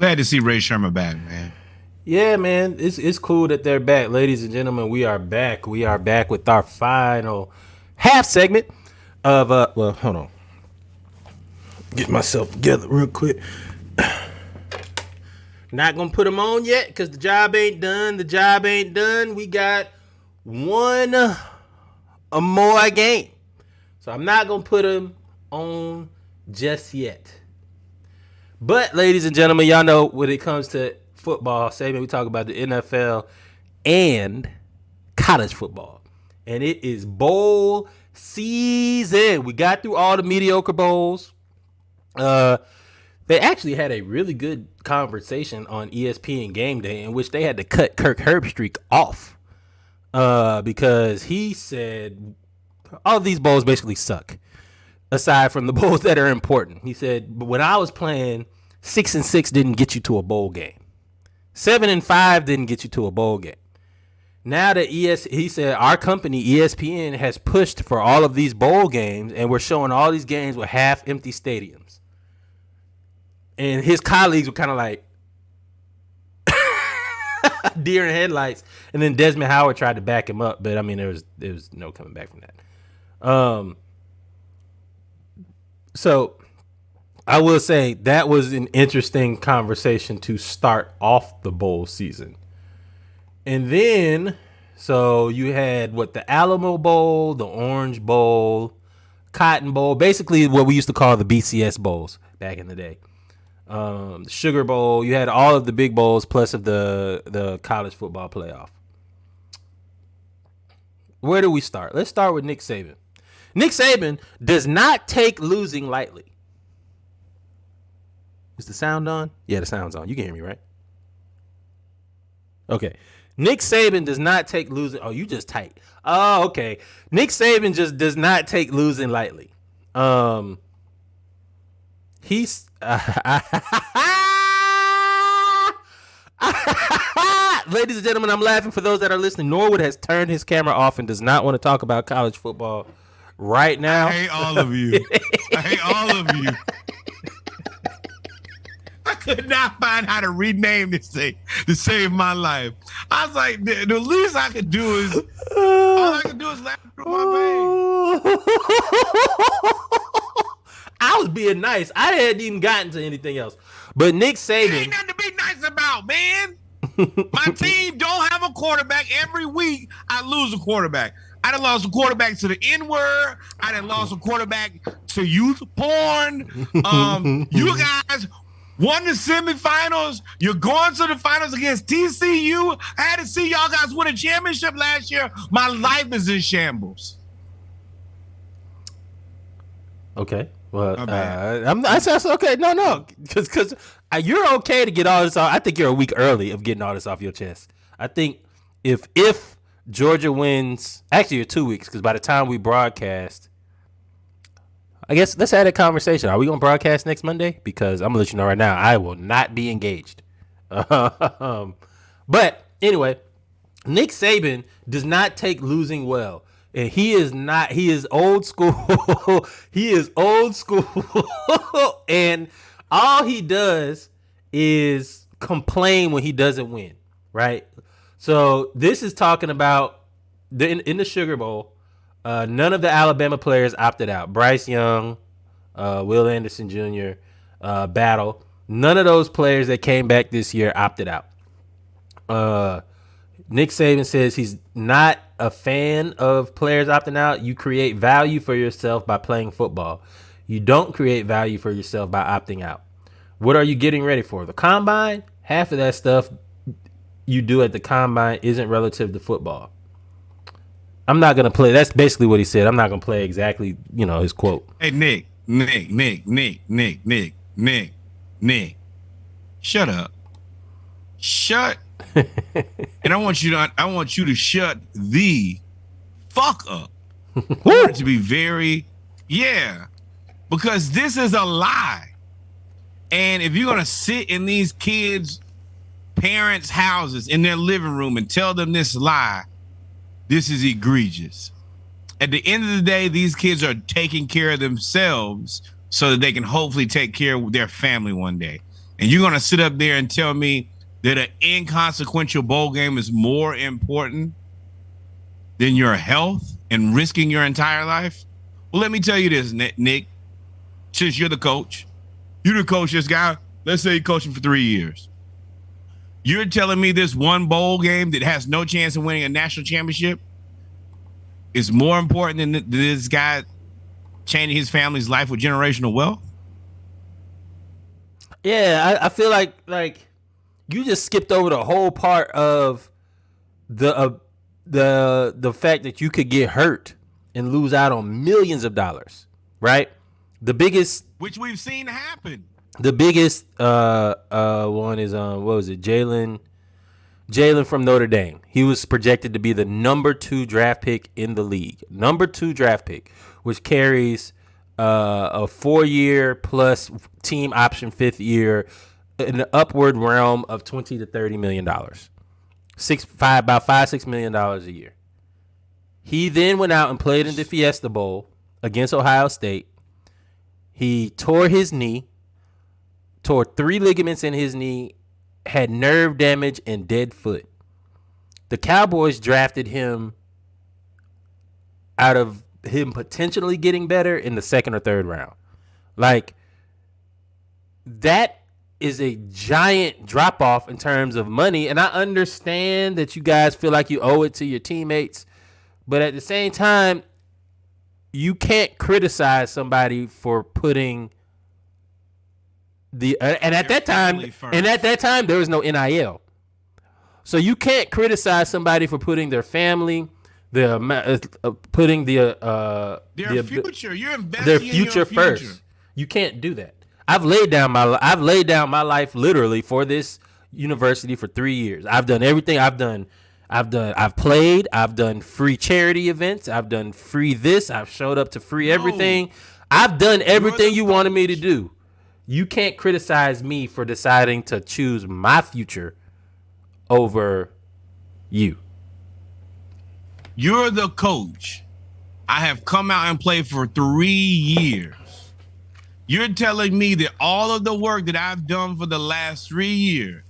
glad to see Ray Sherman back, man. Yeah, man, it's cool that they're back, ladies and gentlemen. We are back. We are back with our final half segment of Well, hold on, get myself together real quick. Not gonna put them on yet because the job ain't done. The job ain't done. We got one more game, so I'm not gonna put them on just yet. But, ladies and gentlemen, y'all know when it comes to football segment, we talk about the NFL and college football. And it is bowl season. We got through all the mediocre bowls. They actually had a really good conversation on ESPN Game Day in which they had to cut Kirk Herbstreit off because he said all of these bowls basically suck, aside from the bowls that are important. He said, but when I was playing, 6-6 didn't get you to a bowl game. 7-5 didn't get you to a bowl game. Now that he said our company, ESPN, has pushed for all of these bowl games, and we're showing all these games with half-empty stadiums. And his colleagues were kind of like deer in headlights. And then Desmond Howard tried to back him up, but I mean, there was no coming back from that. So I will say that was an interesting conversation to start off the bowl season. And then, so you had the Alamo Bowl, the Orange Bowl, Cotton Bowl, basically what we used to call the BCS bowls back in the day. The Sugar Bowl, you had all of the big bowls plus of the college football playoff. Where do we start? Let's start with Nick Saban. Nick Saban does not take losing lightly. Is the sound on? Yeah, the sound's on. You can hear me, right? Okay. Nick Saban does not take losing. Oh, you just tight. Oh, okay. Nick Saban just does not take losing lightly. He's ladies and gentlemen, I'm laughing for those that are listening. Norwood has turned his camera off and does not want to talk about college football right now. I hate all of you. I hate all of you. I could not find how to rename this thing to save my life. I was like, the least I could do is all I could do is laugh through my veins. I was being nice. I hadn't even gotten to anything else. But Nick Saban, ain't nothing to be nice about, man. My team don't have a quarterback. Every week I lose a quarterback. I done lost a quarterback to the N-word. I done lost a quarterback to youth porn. You guys won the semifinals. You're going to the finals against TCU. I had to see y'all guys win a championship last year. My life is in shambles. Okay. Well, I said okay. No, because you're okay to get all this off. I think you're a week early of getting all this off your chest. I think if Georgia wins, actually you're 2 weeks because by the time we broadcast, I guess let's have that conversation. Are we gonna broadcast next Monday? Because I'm gonna let you know right now, I will not be engaged. But anyway, Nick Saban does not take losing well. And he is not. He is old school. He is old school. And all he does is complain when he doesn't win, right? So this is talking about in the Sugar Bowl. None of the Alabama players opted out. Bryce Young, Will Anderson Jr., Battle. None of those players that came back this year opted out. Nick Saban says he's not a fan of players opting out. You create value for yourself by playing football. You don't create value for yourself by opting out. What are you getting ready for? The combine? Half of that stuff you do at the combine isn't relative to football. I'm not going to play. That's basically what he said. I'm not going to play exactly, his quote. Hey, Nick. Shut up. Shut and I want you to shut the fuck up. I want it to be very, because this is a lie. And if you're going to sit in these kids' parents' houses in their living room and tell them this lie, this is egregious. At the end of the day, these kids are taking care of themselves so that they can hopefully take care of their family one day. And you're gonna sit up there and tell me that an inconsequential bowl game is more important than your health and risking your entire life? Well, let me tell you this, Nick. Since you're the coach, this guy. Let's say you coach him for 3 years. You're telling me this one bowl game that has no chance of winning a national championship is more important than this guy changing his family's life with generational wealth? Yeah, I feel like you just skipped over the whole part of the fact that you could get hurt and lose out on millions of dollars, right? The biggest, which we've seen happen. The biggest one is what was it? Jalen from Notre Dame. He was projected to be the number 2 draft pick in the league. Number 2 draft pick, which carries a 4-year plus team option 5th year in the upward realm of $20 to $30 million. About $5-6 million a year. He then went out and played in the Fiesta Bowl against Ohio State. He tore his knee, tore 3 ligaments in his knee, had nerve damage and dead foot. The Cowboys drafted him out of him potentially getting better in the 2nd or 3rd round. Like, that is a giant drop off in terms of money. And I understand that you guys feel like you owe it to your teammates, but at the same time, you can't criticize somebody for putting and at that time there was no NIL. So you can't criticize somebody for putting their family, putting their future. You're investing their in your future first. You can't do that. I've laid down my life literally for this university for 3 years. I've done everything. I've played. I've done free charity events. I've done free this. I've showed up to free everything. I've done everything you wanted me to do. You can't criticize me for deciding to choose my future over you. You're the coach. I have come out and played for 3 years. You're telling me that all of the work that I've done for the last 3 years,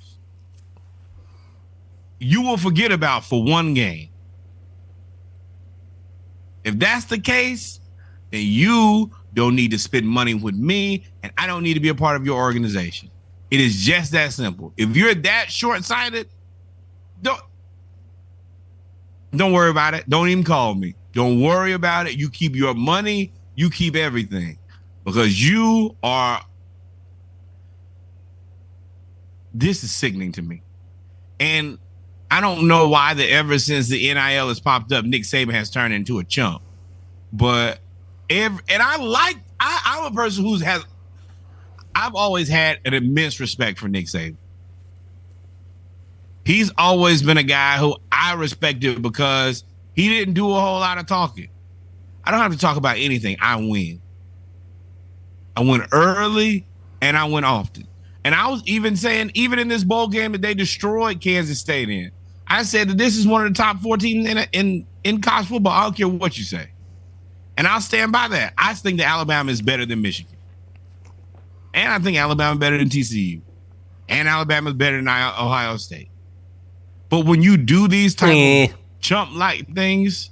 you will forget about for one game. If that's the case, then you don't need to spend money with me, and I don't need to be a part of your organization. It is just that simple. If you're that short-sighted, don't worry about it. Don't even call me. Don't worry about it. You keep your money. You keep everything. Because you are... This is sickening to me. And I don't know why that ever since the NIL has popped up, Nick Saban has turned into a chump. But I'm a person I've always had an immense respect for Nick Saban. He's always been a guy who I respected because he didn't do a whole lot of talking. I don't have to talk about anything. I win. I win early and I win often. And I was even saying, even in this bowl game that they destroyed Kansas State in, I said that this is one of the top 4 teams in college football. I don't care what you say. And I'll stand by that. I think that Alabama is better than Michigan. And I think Alabama is better than TCU. And Alabama is better than Ohio State. But when you do these type of chump-like things,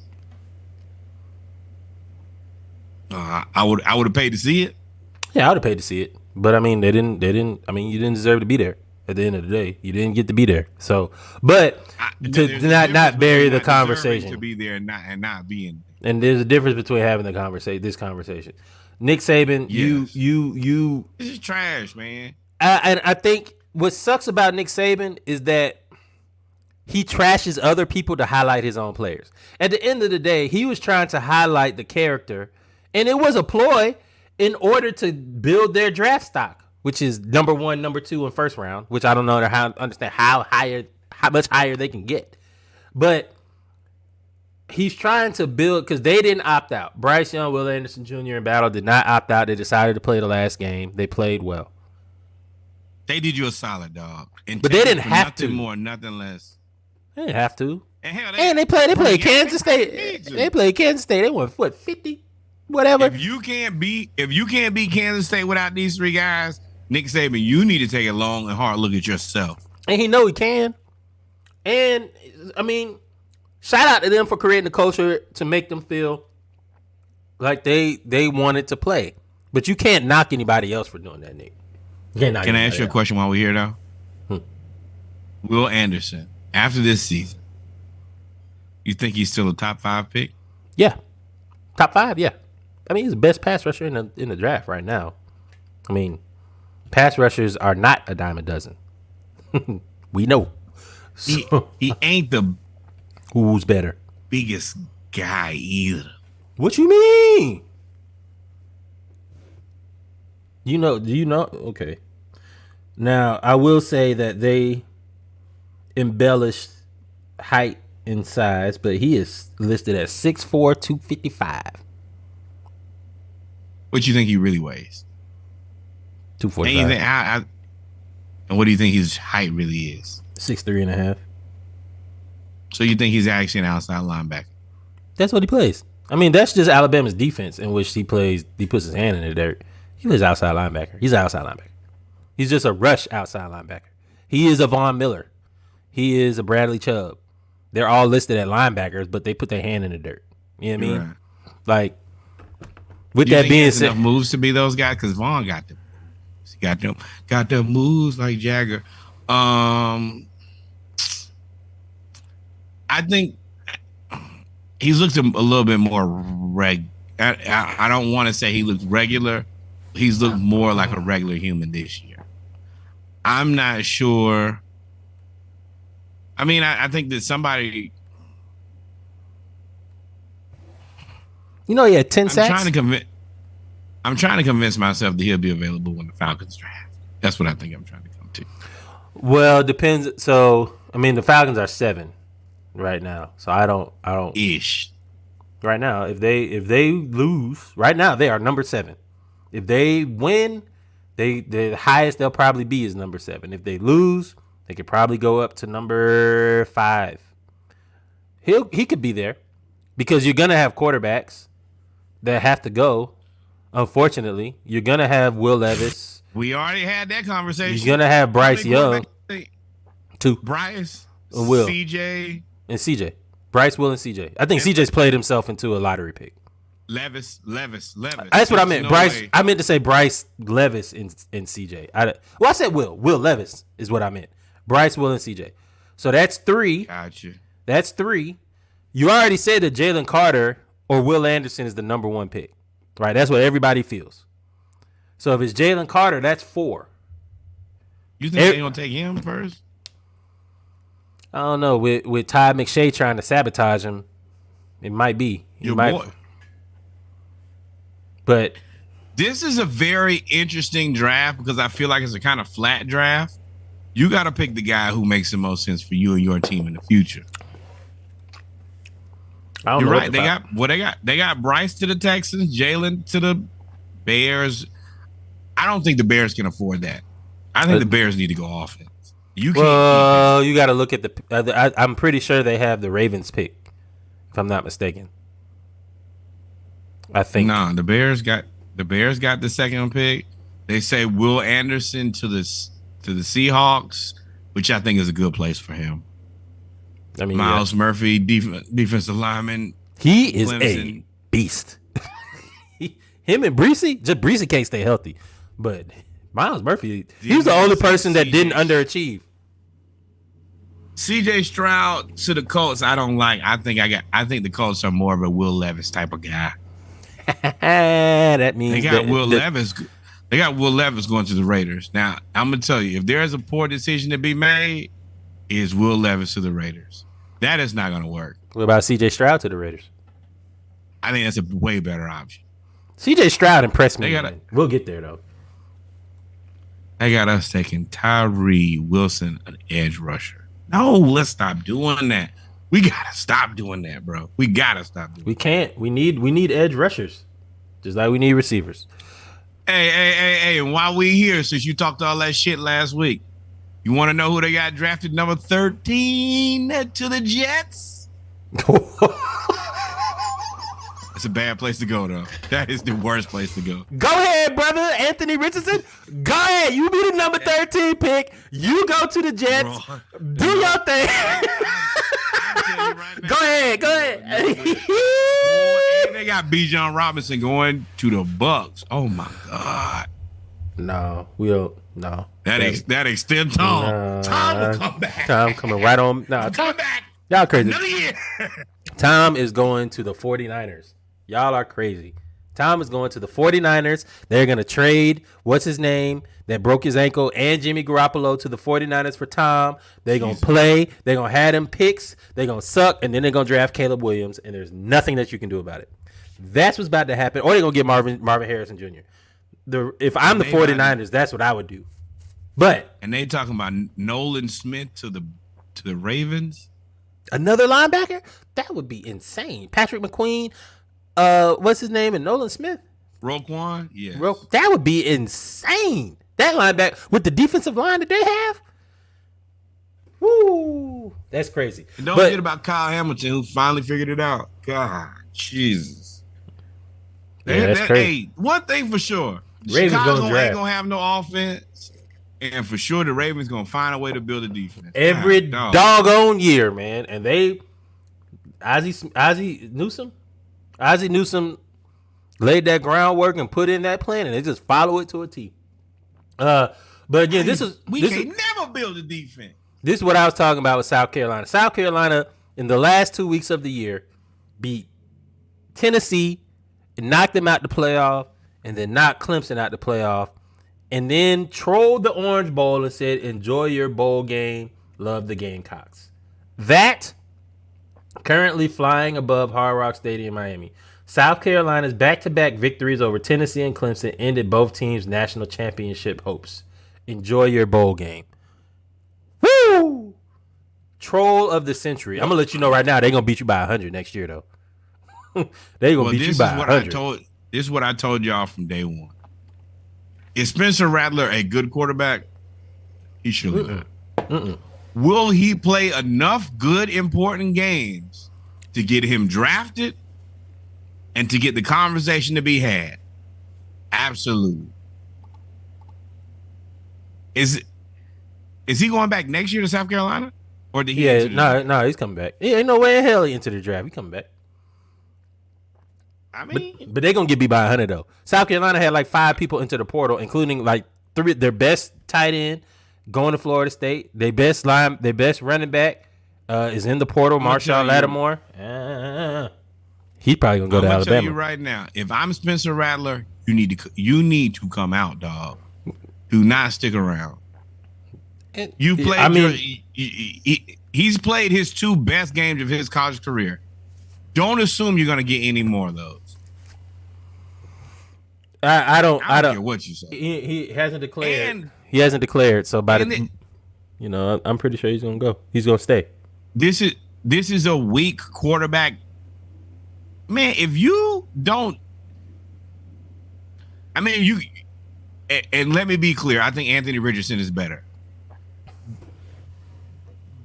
I would have paid to see it. Yeah, I would have paid to see it. But I mean, they didn't. I mean, you didn't deserve to be there. At the end of the day, you didn't get to be there. So, but to not bury the conversation, to be there and not being. And there's a difference between having this conversation. Nick Saban, yes. you. This is trash, man. And I think what sucks about Nick Saban is that he trashes other people to highlight his own players. At the end of the day, he was trying to highlight the character, and it was a ploy in order to build their draft stock, which is number 1, number 2, and first round, which I don't know understand how much higher they can get. But he's trying to build, because they didn't opt out. Bryce Young, Will Anderson Jr. in battle did not opt out. They decided to play the last game. They played well. They did you a solid, dog. But they didn't have to. Nothing more, nothing less. They didn't have to. And hell, they played Kansas State. They played Kansas State. They won, 50? Whatever. If you can't beat Kansas State without these 3 guys, Nick Saban, you need to take a long and hard look at yourself. And he know he can. And I mean, shout out to them for creating the culture to make them feel like they wanted to play. But you can't knock anybody else for doing that, Nick. Can I ask you a question while we're here, though? Will Anderson, after this season, you think he's still a top 5 pick? Yeah. Top 5, yeah. I mean, he's the best pass rusher in the draft right now. I mean, pass rushers are not a dime a dozen. We know. So, he ain't the who's better biggest guy either. What you mean? Do you know? Okay. Now, I will say that they embellished height and size, but he is listed at 6'4", 255. What you think he really weighs? 245. And what do you think his height really is? 6'3.5". So you think he's actually an outside linebacker? That's what he plays. I mean, that's just Alabama's defense in which he plays. He puts his hand in the dirt. He plays outside linebacker. He's an outside linebacker. He's just a rush outside linebacker. He is a Von Miller. He is a Bradley Chubb. They're all listed at linebackers, but they put their hand in the dirt. You know what I mean? Right. Like, with that being said, enough moves to be those guys because Vaughn got them. He got them moves like Jagger. I think he's looked a little bit more I don't want to say he looks regular. He's looked more like a regular human this year. I'm not sure. I mean, I think that somebody. He had 10 sacks. I'm trying to convince myself that he'll be available when the Falcons draft. That's what I think I'm trying to come to. Well, it depends. So, I mean, the Falcons are 7 right now. So I don't. Ish. Right now, if they lose, right now they are number 7. If they win, the highest they'll probably be is number 7. If they lose, they could probably go up to number 5. He could be there because you're gonna have quarterbacks that have to go. Unfortunately, you're gonna have Will Levis. We already had that conversation. You're gonna have Bryce Young. Too. Bryce, Will, CJ, and CJ. Bryce, Will, and CJ. I think CJ's played himself into a lottery pick. Levis. That's what I meant. Bryce. I meant to say Bryce, Levis, and CJ. I said Will. Will Levis is what I meant. Bryce, Will, and CJ. So that's 3. Gotcha. That's 3. You already said that Jalen Carter or Will Anderson is the number 1 pick, right? That's what everybody feels. So if it's Jalen Carter, that's 4. You think they're gonna take him first? I don't know. With Todd McShay trying to sabotage him, it might be. Boy. But this is a very interesting draft because I feel like it's a kind of flat draft. You got to pick the guy who makes the most sense for you and your team in the future. You're right. They got Bryce to the Texans, Jalen to the Bears. I don't think the Bears can afford that. I think the Bears need to go offense. You can't. You got to look at the. I'm pretty sure they have the Ravens pick, if I'm not mistaken. I think the Bears got the second pick. They say Will Anderson to the Seahawks, which I think is a good place for him. I mean, Miles Murphy, defensive lineman. He is Clemson. A beast. Him and Breesy can't stay healthy, but Miles Murphy, he was the only person that didn't underachieve. CJ Stroud to the Colts, I don't like. I think the Colts are more of a Will Levis type of guy. That means they got Will Levis. They got Will Levis going to the Raiders. Now, I'm gonna tell you, if there is a poor decision to be made, is Will Levis to the Raiders. That is not gonna work. What about CJ Stroud to the Raiders? I think that's a way better option. CJ Stroud impressed me. We'll get there though. They got us taking Tyree Wilson, an edge rusher. No, let's stop doing that. We gotta stop doing that, bro. We gotta stop doing that. We can't. We need edge rushers, just like we need receivers. Hey! And while we here, since you talked all that shit last week, you want to know who they got drafted number 13 to the Jets? It's a bad place to go, though. That is the worst place to go. Go ahead, brother. Anthony Richardson. Go ahead. You be the number 13 pick. You go to the Jets. Bro, do your thing. Right now, go ahead. Boy, and they got Bijan Robinson going to the Bucks. Oh, my God. No, we don't. No. That extends Tom. No, Tom will come back. Tom coming right on. No, come back. Y'all crazy. Another year. Tom is going to the 49ers. Y'all are crazy. Tom is going to the 49ers. They're going to trade, what's his name, that broke his ankle, and Jimmy Garoppolo to the 49ers for Tom. They're going to play. They're going to have them picks. They're going to suck, and then they're going to draft Caleb Williams, and there's nothing that you can do about it. That's what's about to happen. Or they're going to get Marvin Harrison Jr. If I'm the 49ers, that's what I would do. And they talking about Nolan Smith to the Ravens. Another linebacker? That would be insane. Patrick McQueen, what's his name? And Nolan Smith? Roquan? Yeah. That would be insane. That linebacker with the defensive line that they have. Woo. That's crazy. And don't forget about Kyle Hamilton, who finally figured it out. God, Jesus. Yeah, that's crazy. Hey, one thing for sure. Ravens Chicago ain't going to have no offense. And for sure, the Ravens going to find a way to build a defense. Every doggone year, man. And they, Ozzie Newsome laid that groundwork and put in that plan, and they just follow it to a T. But again, we can't never build a defense. This is what I was talking about with South Carolina. South Carolina, in the last 2 weeks of the year, beat Tennessee and knocked them out the playoff, and then knocked Clemson out the playoff, and then trolled the Orange Bowl and said, enjoy your bowl game, love the Gamecocks. That, currently flying above Hard Rock Stadium, Miami. South Carolina's back-to-back victories over Tennessee and Clemson ended both teams' national championship hopes. Enjoy your bowl game. Woo! Troll of the century. I'm going to let you know right now, they're going to beat you by 100 next year, though. They're going to beat you by 100. This is what I told y'all from day one. Is Spencer Rattler a good quarterback? He should not. Will he play enough good, important games to get him drafted and to get the conversation to be had? Absolutely. Is he going back next year to South Carolina? Or did he? No, he's coming back. He ain't no way in hell he into the draft. He coming back. I mean, but they're gonna get beat by 100 though. South Carolina had like 5 people into the portal, including like 3 their best tight end going to Florida State. Their best running back is in the portal. Marshall Lattimore. He's probably gonna go to Alabama. Tell you right now, if I'm Spencer Rattler, you need to come out, dog. Do not stick around. You played. He's played his 2 best games of his college career. Don't assume you're gonna get any more of those. I don't care what you say. He hasn't declared. He hasn't declared. So I'm pretty sure he's gonna go. He's gonna stay. This is a weak quarterback. Man, if you don't, and let me be clear, I think Anthony Richardson is better.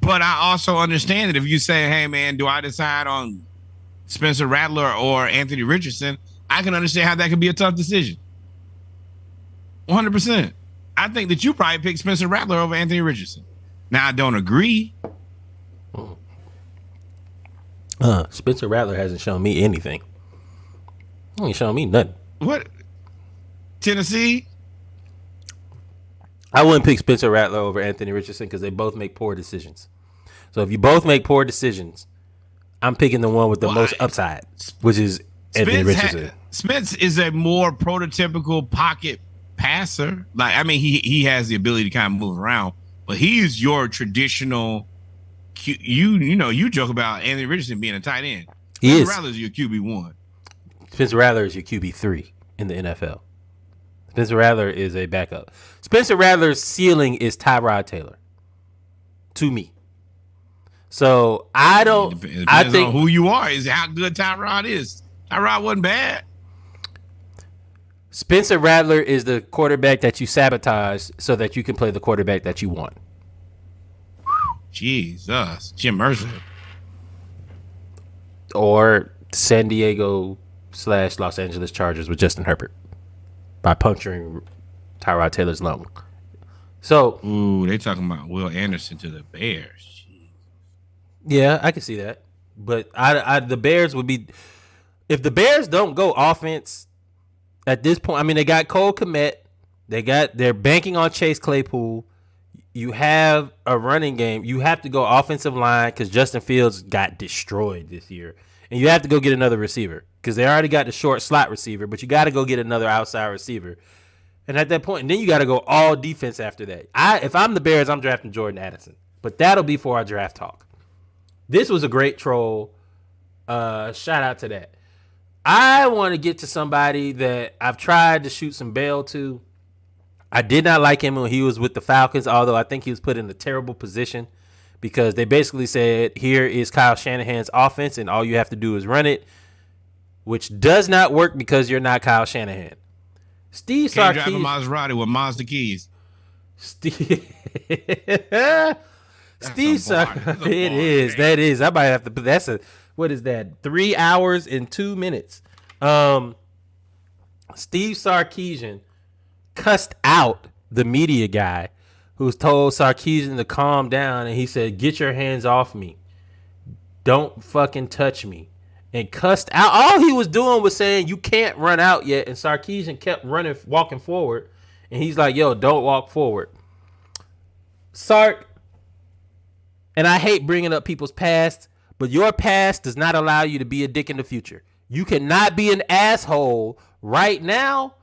But I also understand that if you say, hey man, do I decide on Spencer Rattler or Anthony Richardson, I can understand how that could be a tough decision. 100%. I think that you probably pick Spencer Rattler over Anthony Richardson. Now, I don't agree. Spencer Rattler hasn't shown me anything. He ain't shown me nothing. What? Tennessee? I wouldn't pick Spencer Rattler over Anthony Richardson because they both make poor decisions. So if you both make poor decisions, I'm picking the one with the most upside, which is Anthony Richardson. Spence is a more prototypical pocket passer. He has the ability to kind of move around, but he's your traditional. You joke about Anthony Richardson being a tight end. Spencer Rattler is your QB1. Spencer Rattler is your QB3 in the NFL. Spencer Rattler is a backup. Spencer Rattler's ceiling is Tyrod Taylor. To me. So I don't. It depends on who you are. Is how good Tyrod is. Tyrod wasn't bad. Spencer Rattler is the quarterback that you sabotage so that you can play the quarterback that you want. Jesus, Jim Mercer. Or San Diego / Los Angeles Chargers with Justin Herbert by puncturing Tyrod Taylor's lung. So, they talking about Will Anderson to the Bears. Yeah, I can see that. But the Bears would be, if the Bears don't go offense at this point. I mean, they got Cole Kmet. They're banking on Chase Claypool. You have a running game. You have to go offensive line because Justin Fields got destroyed this year. And you have to go get another receiver because they already got the short slot receiver, but you got to go get another outside receiver. And at that point, and then you got to go all defense after that. If I'm the Bears, I'm drafting Jordan Addison. But that'll be for our draft talk. This was a great troll. Shout out to that. I want to get to somebody that I've tried to shoot some bail to. I did not like him when he was with the Falcons, although I think he was put in a terrible position because they basically said, here is Kyle Shanahan's offense, and all you have to do is run it, which does not work because you're not Kyle Shanahan. Steve Sarkisian. Can't drive a Maserati with Mazda keys. Steve Sarkisian. It is. That is. I might have to put what is that? 3 hours and 2 minutes. Steve Sarkisian cussed out the media guy who's told Sarkisian to calm down, and he said, "Get your hands off me. Don't fucking touch me." And cussed out. All he was doing was saying, "You can't run out yet." And Sarkisian kept walking forward. And he's like, "Yo, don't walk forward." Sark, and I hate bringing up people's past, but your past does not allow you to be a dick in the future. You cannot be an asshole right now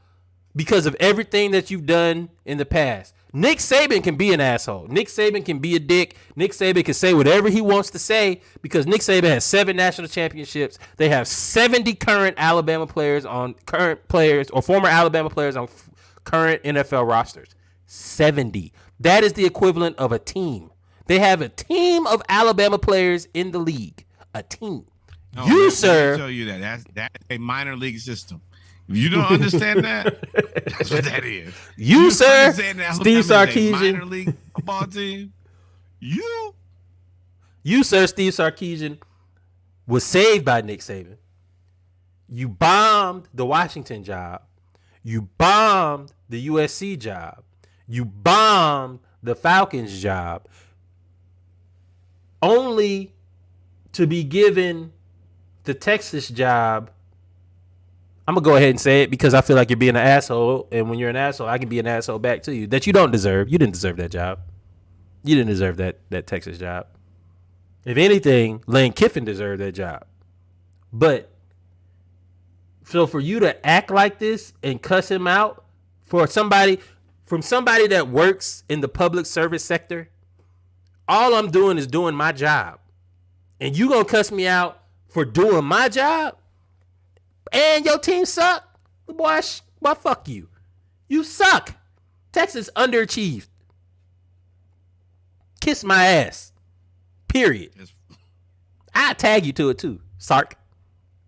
because of everything that you've done in the past. Nick Saban can be an asshole. Nick Saban can be a dick. Nick Saban can say whatever he wants to say because Nick Saban has 7 national championships. They have 70 current Alabama players or former Alabama players on current NFL rosters. 70. That is the equivalent of a team. They have a team of Alabama players in the league. A team. No, sir. Let me tell you that's a minor league system. If you don't understand that, that's what that is. You sir, Steve Sarkisian. Minor league football team. You, sir, Steve Sarkisian, was saved by Nick Saban. You bombed the Washington job. You bombed the USC job. You bombed the Falcons job. Only to be given the Texas job. I'm going to go ahead and say it because I feel like you're being an asshole. And when you're an asshole, I can be an asshole back to you that you don't deserve. You didn't deserve that job. You didn't deserve that Texas job. If anything, Lane Kiffin deserved that job. But so for you to act like this and cuss him out from somebody that works in the public service sector, all I'm doing is doing my job. And you going to cuss me out for doing my job? And your team suck? Boy, fuck you. You suck. Texas underachieved. Kiss my ass. Period. I tag you to it too. Sark.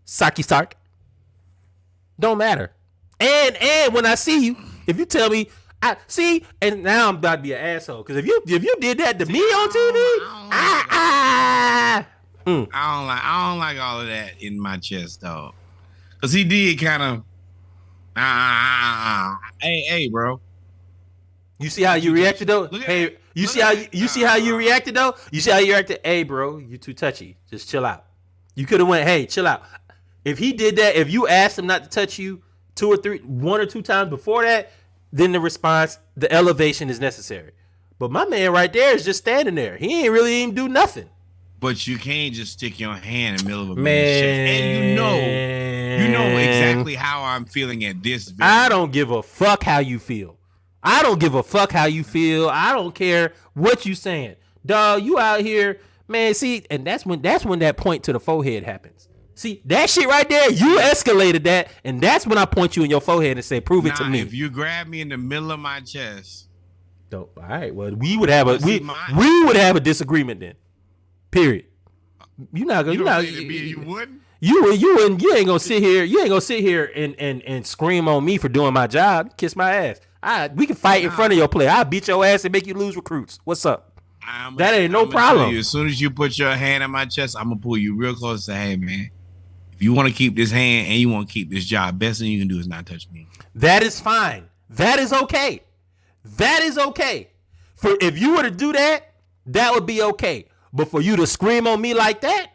Sark. Don't matter. And when I see you, if you tell me, I see, and now I'm about to be an asshole. Because if you did that to me on TV, I don't like all of that in my chest, dog. Because he did kind of, hey, bro. You see how you reacted though? Hey, you see how you reacted though? You see how you reacted? Hey, bro, you too touchy. Just chill out. You could have went, hey, chill out. If he did that, if you asked him not to touch you 1 or 2 times before that, then the response, the elevation is necessary. But my man right there is just standing there. He ain't really even do nothing. But you can't just stick your hand in the middle of a man's chest. And you know exactly how I'm feeling at this. I don't give a fuck how you feel. I don't care what you saying. Dog, you out here, man, see, and that's when that point to the forehead happens. See, that shit right there, you escalated that, and that's when I point you in your forehead and say, prove it to me. If you grab me in the middle of my chest. Dope. All right, well, we would have a disagreement then. Period. You wouldn't. You ain't gonna sit here and scream on me for doing my job. Kiss my ass. We can fight in front of your player. I'll beat your ass and make you lose recruits. What's up? That ain't no problem. As soon as you put your hand on my chest, I'm gonna pull you real close and say, hey man, if you want to keep this hand and you want to keep this job, best thing you can do is not touch me. That is fine. That is okay. That is okay. For if you were to do that, that would be okay. But for you to scream on me like that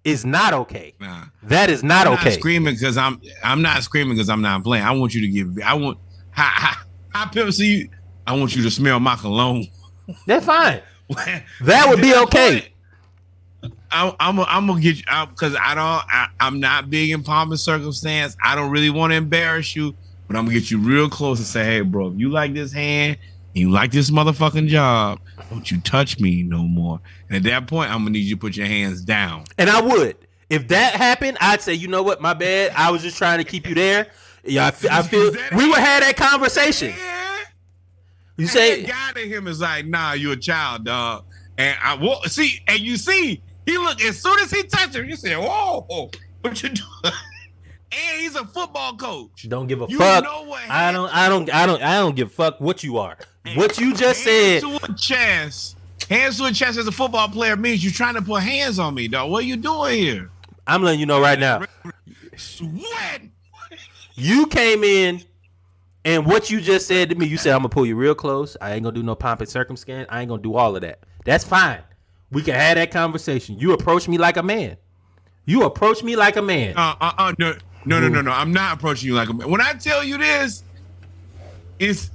is not okay. Nah, that is not okay. Screaming because I'm not screaming because I'm not playing. I want you to give. I want how people see you. I want you to smell my cologne. That's fine. That would be okay. I'm gonna get you out because I'm not big in pomp and circumstance. I don't really want to embarrass you, but I'm gonna get you real close and say, hey, bro, if you like this hand and you like this motherfucking job, don't you touch me no more. And at that point, I'm gonna need you to put your hands down. And I would. If that happened, I'd say, you know what, my bad. I was just trying to keep you there. Yeah, I feel we would have that conversation. Yeah. You say that guy to him is like, nah, you a child, dog. And I will see, and you see, he look as soon as he touched him, you said, whoa, what you doing? And he's a football coach. Don't give a fuck. Know what I don't give a fuck what you are. What you just said. Hands to a chest as a football player means you're trying to put hands on me, dog. What are you doing here? I'm letting you know right now. Sweat. You came in, and what you just said to me, you said, I'm going to pull you real close. I ain't going to do no pomp and circumstance. I ain't going to do all of that. That's fine. We can have that conversation. You approach me like a man. No. I'm not approaching you like a man. When I tell you this, this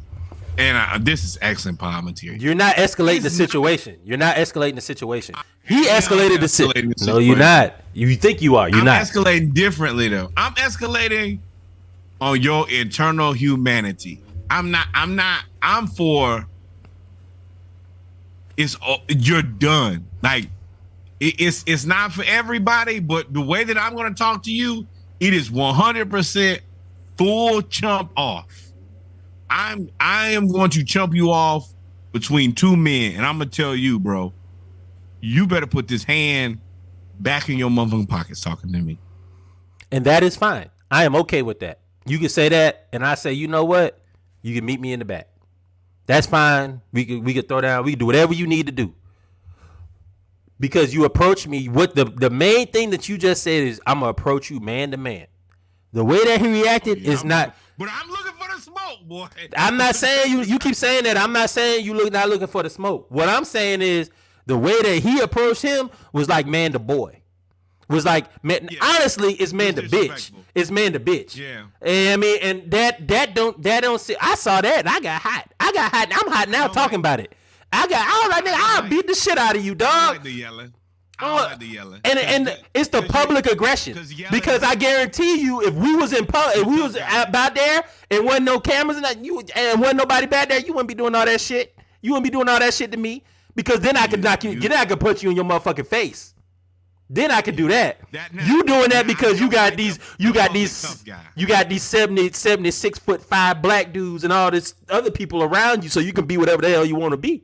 is excellent pod material. You're not escalating the situation. He escalated the situation. No, you're not. You think you are. You're not. I'm escalating differently, though. I'm escalating on your internal humanity. I'm for you're done. Like it's not for everybody, but the way that I'm going to talk to you, it is 100% full chump off. I am going to chump you off between two men, and I'm gonna tell you, bro, you better put this hand back in your motherfucking pockets talking to me. And that is fine. I am okay with that. You can say that, and I say, you know what? You can meet me in the back. That's fine. We could throw down. We can do whatever you need to do. Because you approach me. What the main thing that you just said is, I'm gonna approach you man to man. The way that he reacted is not. But I'm looking for the smoke, boy. I'm not saying you keep saying that. I'm not saying not looking for the smoke. What I'm saying is the way that he approached him was like man to boy. Was like man. Yeah. Honestly, it's man to bitch. It's man to bitch. Yeah. And I mean, and that don't see. I saw that. And I got hot. I'm hot now talking about it. I was like, nigga, I'll beat the shit out of you, dog. I like the yelling. And it's the public aggression, because I guarantee you, if we was in public, if we was out there and wasn't no cameras and wasn't nobody back there, you wouldn't be doing all that shit. You wouldn't be doing all that shit to me, because then I could knock you. Then I could punch you in your motherfucking face. Then I could do that. You doing that because you got these 76'5" black dudes and all this other people around you, so you can be whatever the hell you want to be.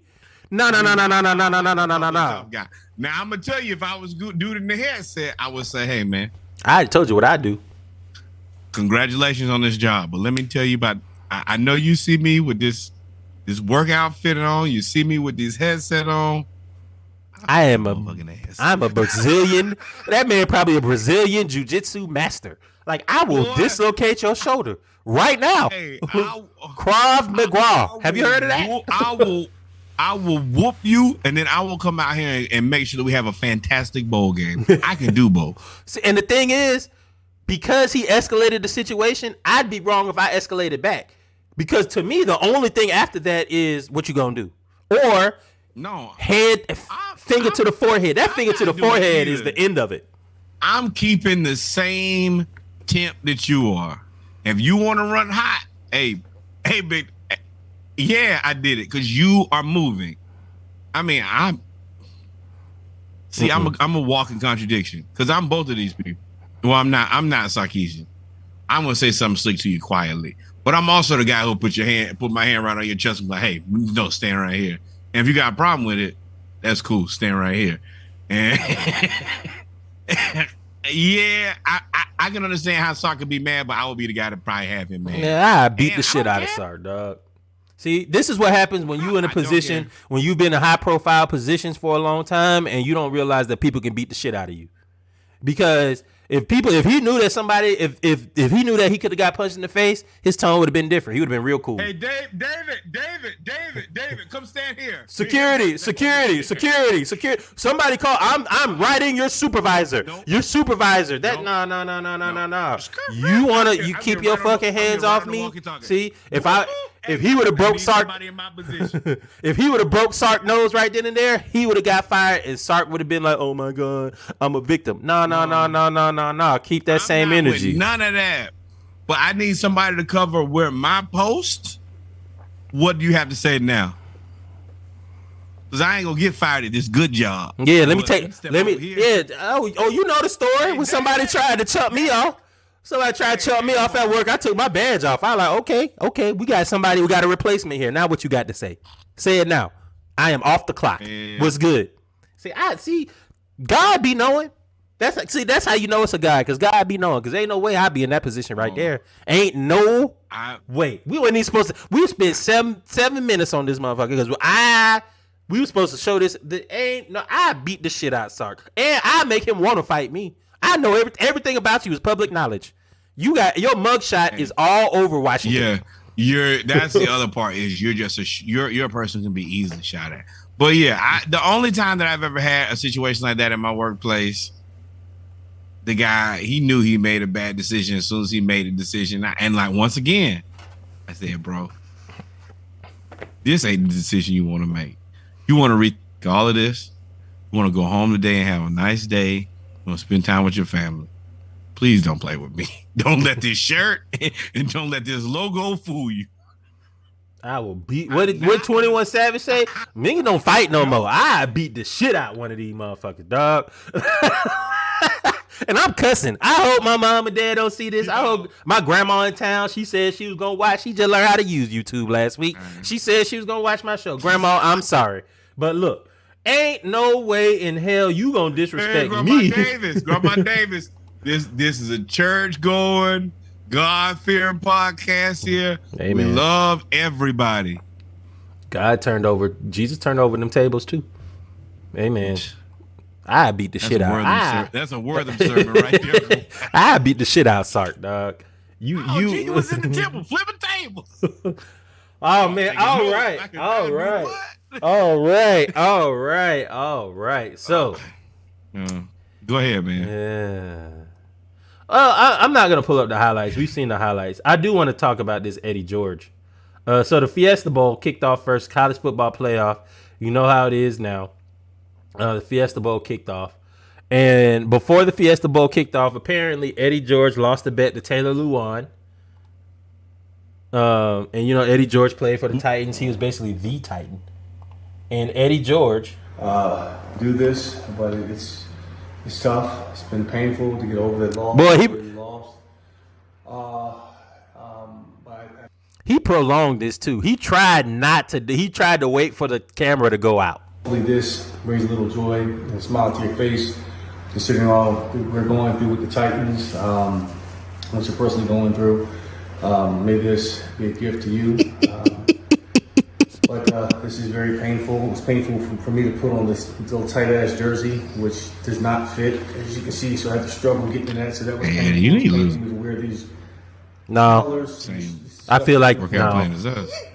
No. Now I'm gonna tell you, if I was dude in the headset, I would say, "Hey, man, I told you what I do. Congratulations on this job." But let me tell you about. I know you see me with this work outfit on. You see me with this headset on. I'm a Brazilian. That man probably a Brazilian jiu-jitsu master. Like, I will dislocate your shoulder right now. Hey, Krav Maga. Have you heard of that? I will whoop you, and then I will come out here and make sure that we have a fantastic bowl game. I can do both. See, and the thing is, because he escalated the situation, I'd be wrong if I escalated back. Because to me, the only thing after that is what you gonna do. Or finger to the forehead. That finger to the forehead is the end of it. I'm keeping the same temp that you are. If you want to run hot, hey, big. Yeah, I did it because you are moving. I mean, I'm a walking contradiction because I'm both of these people. Well, I'm not Sarkeesian. I'm gonna say something slick to you quietly, but I'm also the guy who put my hand right on your chest and be like, hey, no, stand right here. And if you got a problem with it, that's cool. Stand right here. And yeah, I can understand how Sark could be mad, but I will be the guy to probably have him mad. Yeah, I beat the shit out of Sark, dog. See, this is what happens when you're in a position, when you've been in high profile positions for a long time and you don't realize that people can beat the shit out of you. Because If he knew that somebody, if he knew that he could have got punched in the face, his tone would have been different. He would have been real cool. Hey, David, come stand here. Security. Somebody call. I'm writing your supervisor. Nope. Your supervisor. That no. You keep your fucking hands off me. See, if he would have broke Sark, if he would have broke Sark nose right then and there, he would have got fired, and Sark would have been like, "Oh my god, I'm a victim." No. Keep that same energy. None of that. But I need somebody to cover where my post. What do you have to say now? Because I ain't gonna get fired at this good job. Yeah, let me. Yeah. Oh, you know the story when somebody tried to chump me off. Somebody tried to chump me off at work. I took my badge off. I was like, okay, we got somebody. We got a replacement here. Now, what you got to say? Say it now. I am off the clock. Yeah. What's good? See. God be knowing. That's how you know it's a guy, because God be knowing, because ain't no way I'd be in that position right there. Ain't no way. We weren't even supposed to. We spent 7 minutes on this motherfucker because we were supposed to show this. I beat the shit out Sark, and I make him want to fight me. I know everything about you is public knowledge. You got your mugshot is all over Washington. Yeah, that's the other part is you're just you're a person who can be easily shot at. But yeah, the only time that I've ever had a situation like that in my workplace. The guy, he knew he made a bad decision as soon as he made a decision. And like, once again, I said, bro, this ain't the decision you want to make. You want to rethink all of this. You want to go home today and have a nice day. You want to spend time with your family. Please don't play with me. Don't let this shirt and don't let this logo fool you. I will beat. What 21 Savage say? Nigga don't fight no more. I beat the shit out one of these motherfuckers, dog. And I'm cussing. I hope my mom and dad don't see this. I hope my grandma in town, she said she was going to watch. She just learned how to use YouTube last week. She said she was going to watch my show. Grandma, I'm sorry. But look, ain't no way in hell you going to disrespect me. Grandma Davis, this is a church-going, God-fearing podcast here. Amen. We love everybody. Jesus turned over them tables too. Amen. I beat the shit out. That's a worthy sermon right there. I beat the shit out Sark, dog. You was in the temple flipping tables. Oh man! All right. So, go ahead, man. Yeah. I'm not gonna pull up the highlights. We've seen the highlights. I do want to talk about this Eddie George. So the Fiesta Bowl kicked off first, college football playoff. You know how it is now. The Fiesta Bowl kicked off. And before the Fiesta Bowl kicked off, apparently Eddie George lost a bet to Taylor Lewan. And Eddie George played for the Titans. He was basically the Titan. And Eddie George do this, but it's tough. It's been painful to get over that loss. Boy, he lost. He prolonged this too. He tried to wait for the camera to go out. Hopefully this brings a little joy and a smile to your face, considering all we're going through with the Titans, what you're personally going through. May this be a gift to you. But this is very painful. It's painful for me to put on this little tight-ass jersey, which does not fit, as you can see. So I had to struggle getting that. So that was painful. You need to lose. Wear these colors. I feel like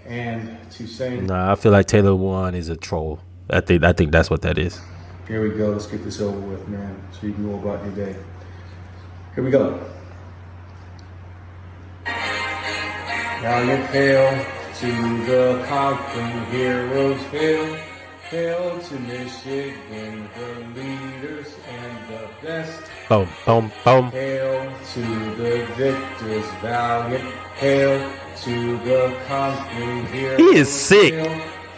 And to say I feel like Taylor Lewan is a troll. I think that's what that is. Here we go. Let's get this over with, man, so you can go about your day. Here we go. Now you're hail to the conquering heroes. Hail to Michigan, the leaders and the best. Boom, boom, boom. Hail to the victors valiant. Hail to the conquering heroes. He is sick.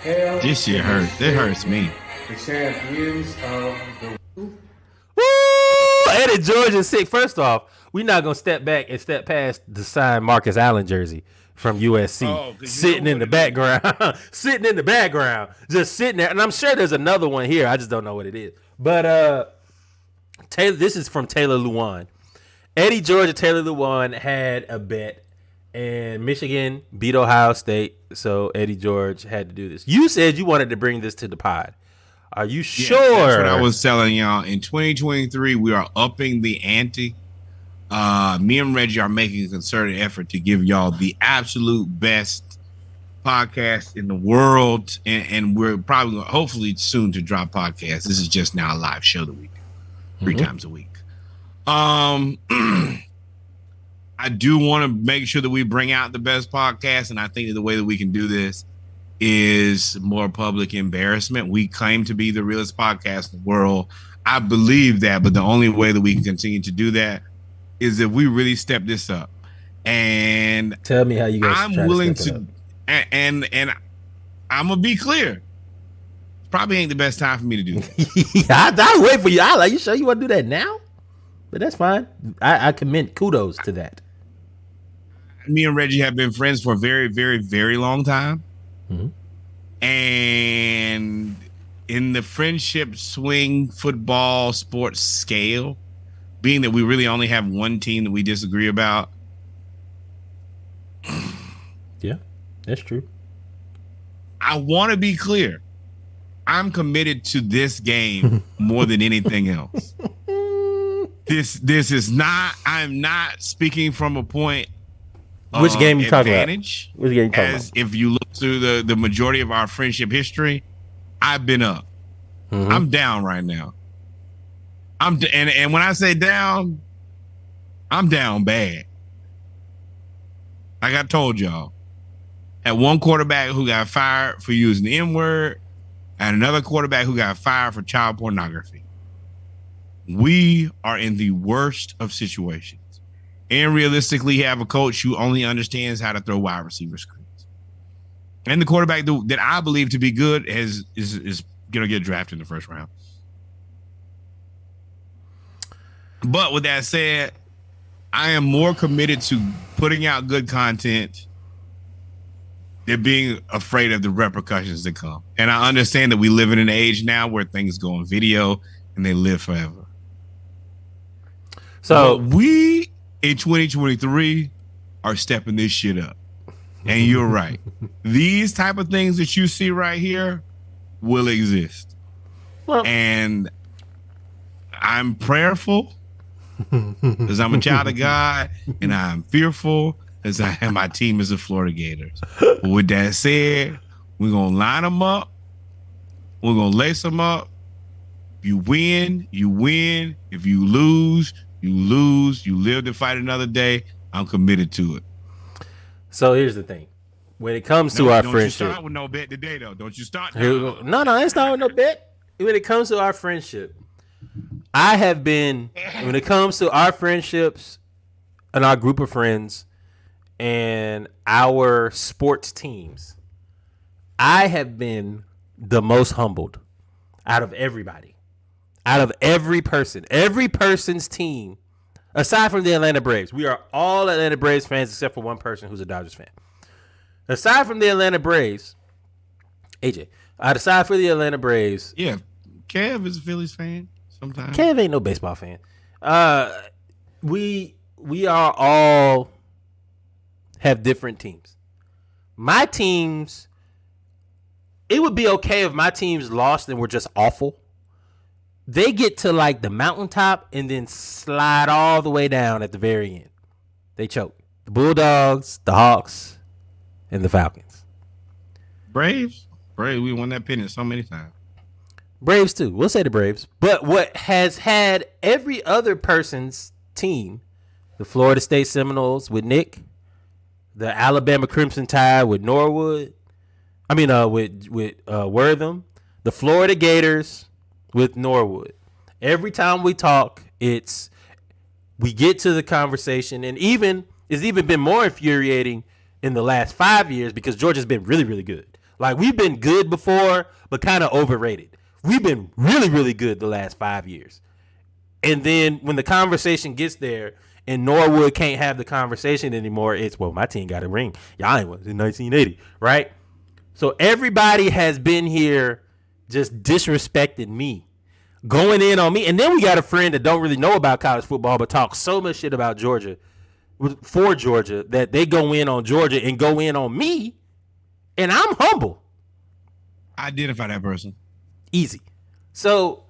This shit hurts. It hurts me. The champions of the Woo! Eddie George is sick. First off, we're not gonna step back and step past the signed Marcus Allen jersey from USC, sitting in the background, just sitting there. And I'm sure there's another one here. I just don't know what it is. But Taylor, this is from Taylor Lewan. Eddie George and Taylor Lewan had a bet. And Michigan beat Ohio State, so Eddie George had to do this. You said you wanted to bring this to the pod. Are you sure? That's what I was telling y'all. In 2023, we are upping the ante Me and Reggie are making a concerted effort to give y'all the absolute best podcast in the world, and we're probably hopefully soon to drop podcasts. This is just now a live show that we do 3 times a week. I do want to make sure that we bring out the best podcast, and I think that the way that we can do this is more public embarrassment. We claim to be the realest podcast in the world. I believe that, but the only way that we can continue to do that is if we really step this up. And tell me how you guys. I'm willing to, and I'm gonna be clear. Probably ain't the best time for me to do that. I'll wait for you. Are you sure you want to do that now? But that's fine. I commend kudos to that. Me and Reggie have been friends for a very, very, very long time. And in the friendship swing football sports scale, being that we really only have one team that we disagree about. Yeah, that's true. I want to be clear. I'm committed to this game more than anything else. This is not, I'm not speaking from a point of which game you talking about? Which game you talking about? If you look through the majority of our friendship history, I've been up. I'm down right now. And when I say down, I'm down bad. Like I told y'all, had one quarterback who got fired for using the N-word, and another quarterback who got fired for child pornography. We are in the worst of situations. And realistically, have a coach who only understands how to throw wide receiver screens. And the quarterback that I believe to be good is going to get drafted in the first round. But with that said, I am more committed to putting out good content than being afraid of the repercussions that come. And I understand that we live in an age now where things go on video and they live forever. So but we in 2023 are stepping this shit up. And you're right. These type of things that you see right here will exist. Well, and I'm prayerful because I'm a child of God, and I'm fearful as I am. My team is the Florida Gators. But with that said, we're gonna line them up. We're gonna lace them up. If you win, you win. If you lose, you lose. You live to fight another day. I'm committed to it. So here's the thing: when it comes to our friendship, don't you start with no bet today, though. Don't you start? No, I ain't starting with no bet. When it comes to our friendship, I have been, when it comes to our friendships and our group of friends and our sports teams, I have been the most humbled out of everybody, out of every person's team, aside from the Atlanta Braves. We are all Atlanta Braves fans except for one person who's a Dodgers fan. Aside from the Atlanta Braves, AJ, aside from the Atlanta Braves. Yeah, Kev is a Phillies fan. Sometimes. Kev ain't no baseball fan. We are all have different teams. My teams, it would be okay if my teams lost and were just awful. They get to like the mountaintop and then slide all the way down at the very end. They choke. The Bulldogs, the Hawks, and the Falcons. Braves, we won that pennant so many times. Braves too. We'll say the Braves. But what has had every other person's team, the Florida State Seminoles with Nick, the Alabama Crimson Tide with Norwood, with Wortham, the Florida Gators with Norwood. Every time we talk, we get to the conversation, and it's even been more infuriating in the last 5 years because Georgia's been really, really good. Like, we've been good before, but kind of overrated. We've been really, really good the last 5 years. And then when the conversation gets there and Norwood can't have the conversation anymore, it's, well, my team got a ring. Y'all ain't was in 1980, right? So everybody has been here just disrespecting me, going in on me. And then we got a friend that don't really know about college football but talks so much shit about Georgia, for Georgia, that they go in on Georgia and go in on me. And I'm humble. Identify that person. Easy. So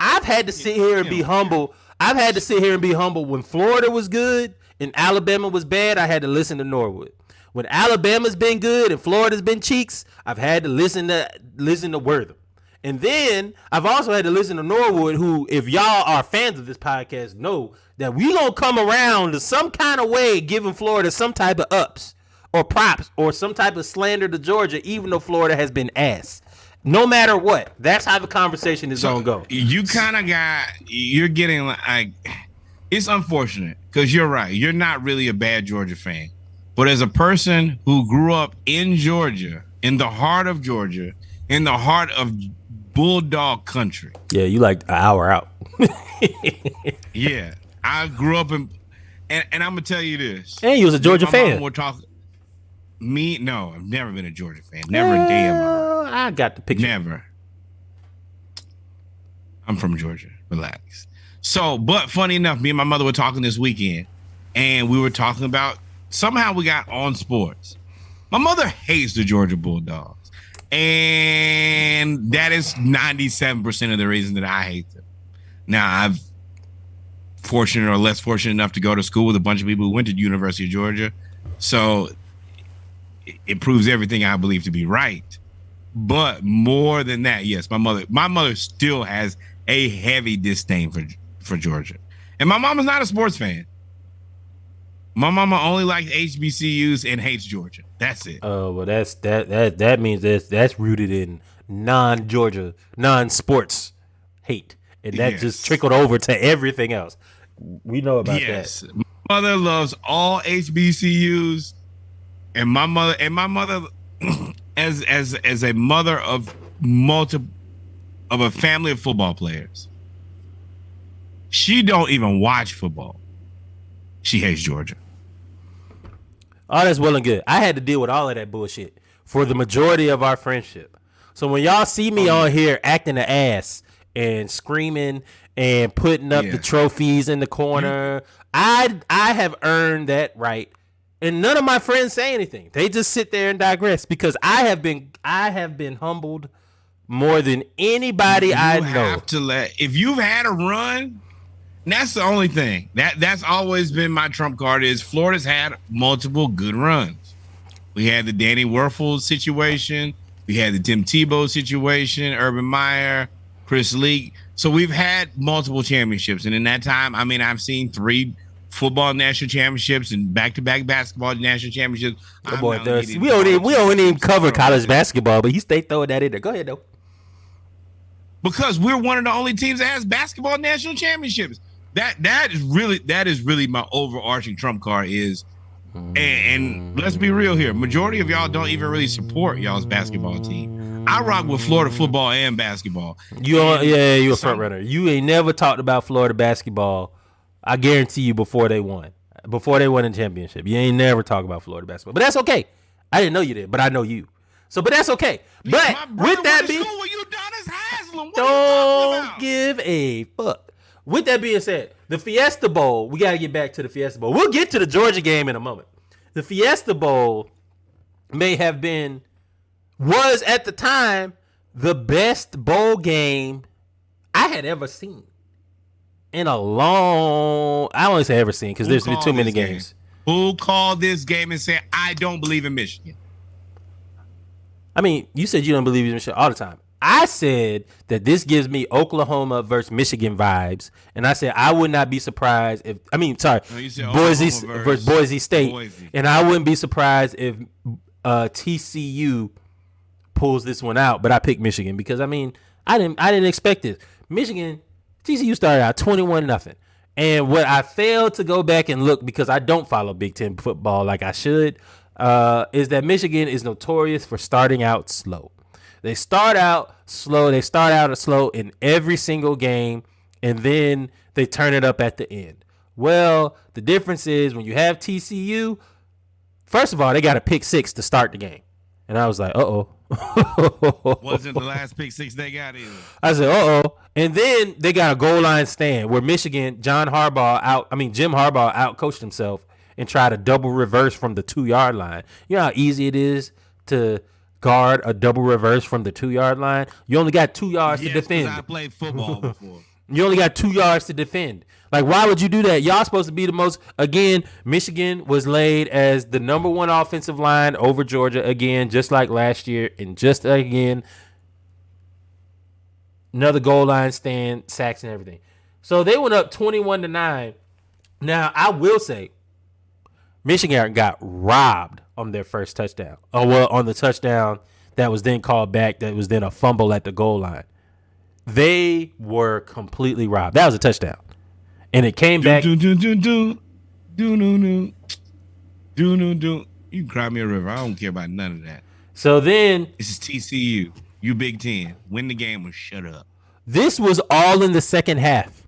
I've had to sit here and be humble. I've had to sit here and be humble. When Florida was good and Alabama was bad, I had to listen to Norwood. When Alabama's been good and Florida's been cheeks, I've had to listen to Wortham. And then I've also had to listen to Norwood, who, if y'all are fans of this podcast, know that we gonna come around to some kind of way giving Florida some type of ups or props or some type of slander to Georgia, even though Florida has been ass. No matter what, that's how the conversation is gonna go. You kind of you're getting like, it's unfortunate because you're right. You're not really a bad Georgia fan. But as a person who grew up in Georgia, in the heart of Georgia, in the heart of Bulldog country. Yeah, you like an hour out. Yeah, I grew up in, and I'm gonna tell you this. And you was a Georgia fan. We'll talk. Me, no, I've never been a Georgia fan. Never a day in my life. I got the picture. Never. I'm from Georgia. Relax. So, but funny enough, me and my mother were talking this weekend, and we were talking about, somehow we got on sports. My mother hates the Georgia Bulldogs, and that is 97% of the reason that I hate them. Now, I've fortunate or less fortunate enough to go to school with a bunch of people who went to the University of Georgia, so it proves everything I believe to be right. But more than that, yes, my mother still has a heavy disdain for Georgia, and my mama's not a sports fan. My mama only likes HBCUs and hates Georgia. That's it. Oh, well, that means that's rooted in non-Georgia, non-sports hate, and that just trickled over to everything else. We know about that. My mother loves all HBCUs, and my mother, as a mother of a family of football players, she don't even watch football. She hates Georgia. Oh, that's well and good. I had to deal with all of that bullshit for the majority of our friendship. So when y'all see me on here acting an ass and screaming and putting up the trophies in the corner, I have earned that right. And none of my friends say anything. They just sit there and digress because I have been humbled more than anybody I know. If you've had a run, that's the only thing. That's always been my trump card is Florida's had multiple good runs. We had the Danny Werfel situation. We had the Tim Tebow situation, Urban Meyer, Chris Leak. So we've had multiple championships. And in that time, I mean, I've seen 3 football national championships and back-to-back basketball national championships. Oh boy, we don't even cover college basketball, but you stay throwing that in there. Go ahead, though. Because we're one of the only teams that has basketball national championships. That is really my overarching trump card is, and let's be real here. Majority of y'all don't even really support y'all's basketball team. I rock with Florida football and basketball. You a front runner. You ain't never talked about Florida basketball. I guarantee you before they won the championship. You ain't never talked about Florida basketball, but that's okay. I didn't know you did, but I know you. So, but that's okay. But with that being, don't give a fuck. With that being said, the Fiesta Bowl, we got to get back to the Fiesta Bowl. We'll get to the Georgia game in a moment. The Fiesta Bowl was at the time the best bowl game I had ever seen in a long, I don't want to say ever seen because there's been too many games. Who called this game and said, I don't believe in Michigan? I mean, you said you don't believe in Michigan all the time. I said that this gives me Oklahoma versus Michigan vibes, and I said I would not be surprised if Boise versus Boise State, and I wouldn't be surprised if TCU pulls this one out. But I picked Michigan because I didn't expect this. TCU started out 21-0, and what I failed to go back and look because I don't follow Big Ten football like I should is that Michigan is notorious for starting out slow. They start out slow. They start out slow in every single game, and then they turn it up at the end. Well, the difference is when you have TCU, first of all, they got a pick 6 to start the game. And I was like, uh-oh. Wasn't the last pick 6 they got either. I said, uh-oh. And then they got a goal line stand where Michigan, Jim Harbaugh out-coached himself and tried a double reverse from the 2-yard line. You know how easy it is to guard a double reverse from the 2-yard line? You only got 2 yards to defend. I played football before. You only got 2 yards to defend. Like, why would you do that? Y'all supposed to be the most. Again, Michigan was laid as the number 1 offensive line over Georgia again, just like last year, and just again, another goal line stand, sacks, and everything. So they went up 21-9. Now, I will say, Michigan got robbed on their first touchdown. Oh, well, on the touchdown that was then called back, that was then a fumble at the goal line. They were completely robbed. That was a touchdown. And it came back. You can cry me a river. I don't care about none of that. So then. This is TCU. You Big Ten. Win the game or shut up. This was all in the second half.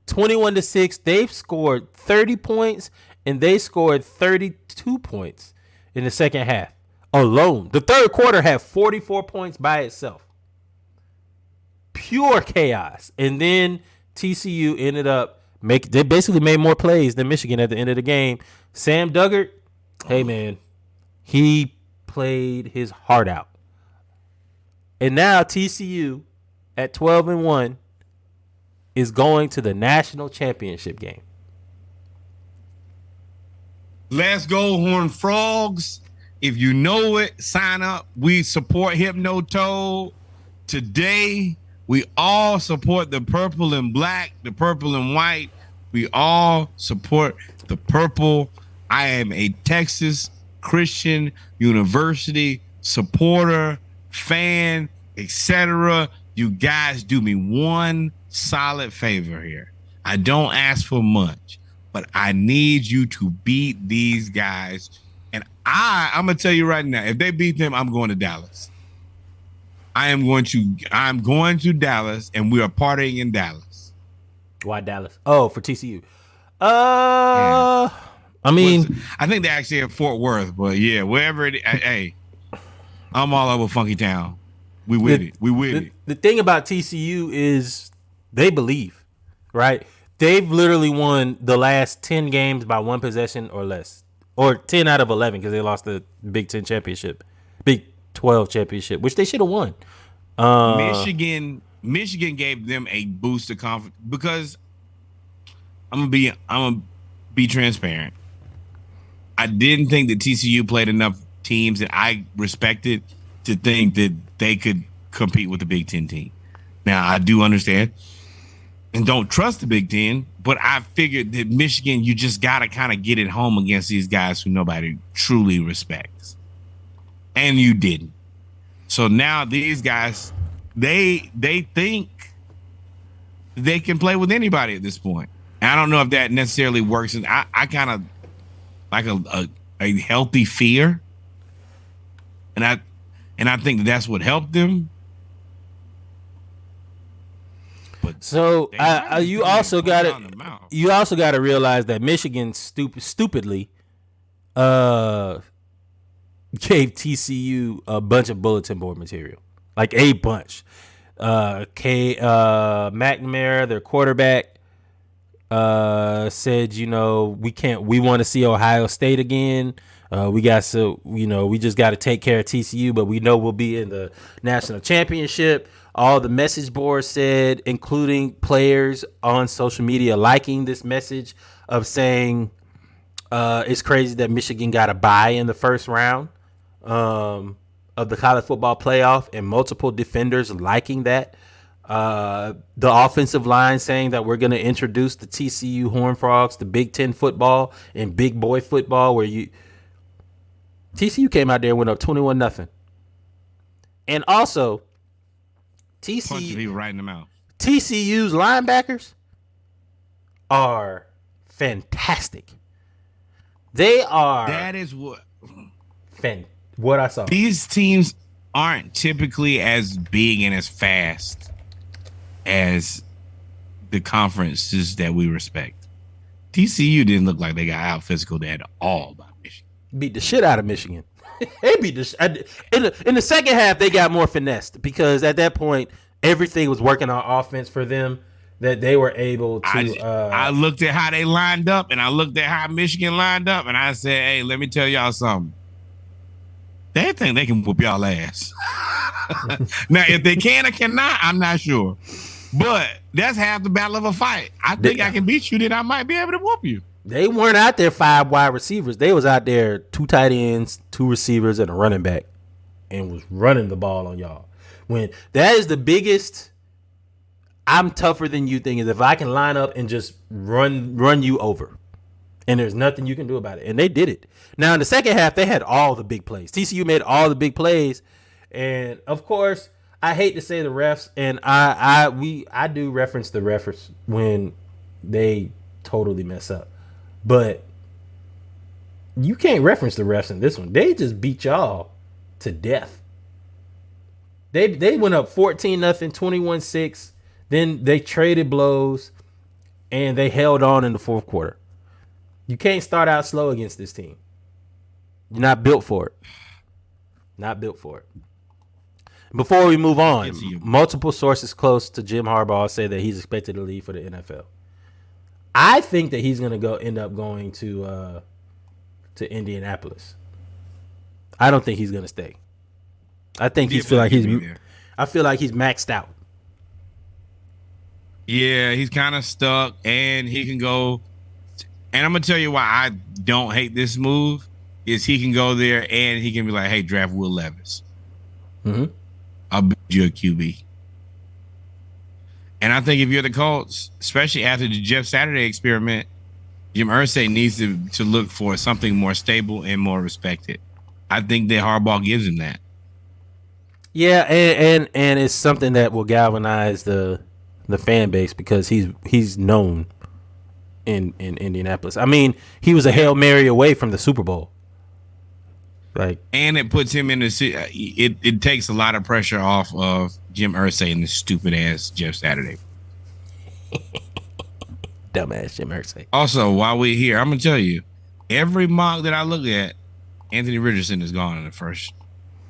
21-6. They've scored 30 points and they scored 32 points in the second half alone. The third quarter had 44 points by itself. Pure chaos. And then TCU ended up they basically made more plays than Michigan at the end of the game. Sam Duggart, hey man, he played his heart out. And now TCU at 12-1 is going to the national championship game. Let's go, Horned Frogs. If you know it, sign up. We support Hypnotoad. Today, we all support the purple and black, the purple and white. We all support the purple. I am a Texas Christian University supporter, fan, etc. You guys do me one solid favor here. I don't ask for much, but I need you to beat these guys. And I'm going to tell you right now, if they beat them, I'm going to Dallas. I'm going to Dallas, and we are partying in Dallas. Why Dallas? Oh, for TCU. I mean, I think they're actually at Fort Worth, but yeah, wherever it is, hey, I'm all over Funky Town. We with it. The thing about TCU is they believe, right? They've literally won the last 10 games by 1 possession or less, or 10 out of 11 because they lost the Big 10 championship, Big 12 championship, which they should have won. Michigan gave them a boost of confidence because I'm gonna be transparent. I didn't think that TCU played enough teams that I respected to think that they could compete with the Big Ten team. Now I do understand and don't trust the Big Ten, but I figured that Michigan, you just gotta kind of get it home against these guys who nobody truly respects, and you didn't. So now these guys, they think they can play with anybody at this point. And I don't know if that necessarily works. And I kind of like a healthy fear, and I think that's what helped them. But so you also got to realize that Michigan stupidly gave TCU a bunch of bulletin board material, like a bunch. McNamara, their quarterback, said, we want to see Ohio State again. We just got to take care of TCU, but we know we'll be in the national championship. All the message boards said, including players on social media liking this message of saying it's crazy that Michigan got a bye in the first round of the college football playoff, and multiple defenders liking that. The offensive line saying that we're going to introduce the TCU Horned Frogs to Big Ten football and big boy football, where TCU came out there and went up 21-0. And also, writing them out. TCU's linebackers are fantastic. They are. That is what I saw. These teams aren't typically as big and as fast as the conferences that we respect. TCU didn't look like they got out physical at all by Michigan. Beat the shit out of Michigan. They beat in the second half. They got more finessed because at that point everything was working on offense for them, that they were able to. I looked at how they lined up, and I looked at how Michigan lined up, and I said, "Hey, let me tell y'all something. They think they can whoop y'all ass." Now, if they can or cannot, I'm not sure. But that's half the battle of a fight. I think I can beat you, then I might be able to whoop you. They weren't out there 5 wide receivers. They was out there 2 tight ends, 2 receivers, and a running back, and was running the ball on y'all. When that is the biggest I'm tougher than you thing is if I can line up and just run you over. And there's nothing you can do about it. And they did it. Now in the second half, they had all the big plays. TCU made all the big plays. And of course, I hate to say the refs, and I do reference the refs when they totally mess up. But you can't reference the refs in this one. They just beat y'all to death. They went up 14-0, 21-6. Then they traded blows, and they held on in the fourth quarter. You can't start out slow against this team. You're not built for it. Not built for it. Before we move on, multiple sources close to Jim Harbaugh say that he's expected to leave for the NFL. I think that he's going to end up going to Indianapolis. I don't think he's going to stay. I think I feel like he's maxed out. Yeah, he's kind of stuck, and he can go. And I'm gonna tell you why I don't hate this move is he can go there and he can be like, "Hey, draft Will Levis. I'll build you a QB." And I think if you're the Colts, especially after the Jeff Saturday experiment, Jim Irsay needs to look for something more stable and more respected. I think that Harbaugh gives him that. Yeah, and it's something that will galvanize the fan base because he's known in Indianapolis. I mean, he was a Hail Mary away from the Super Bowl. And it puts him in it takes a lot of pressure off of Jim Irsay and the stupid ass Jeff Saturday. Dumbass Jim Irsay. Also, while we're here, I'm gonna tell you, every mock that I look at, Anthony Richardson is gone in the first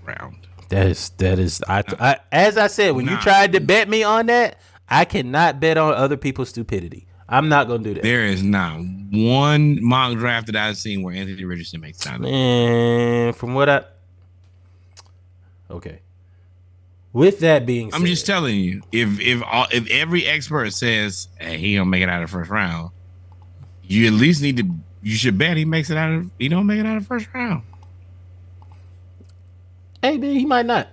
round. That is. I as I said, when you tried to bet me on that, I cannot bet on other people's stupidity. I'm not gonna do that. There is not one mock draft that I've seen where Anthony Richardson makes time. And from what okay. With that being said, I'm just telling you, if every expert says he don't make it out of the first round, you at least you should bet he don't make it out of the first round. Hey man, he might not.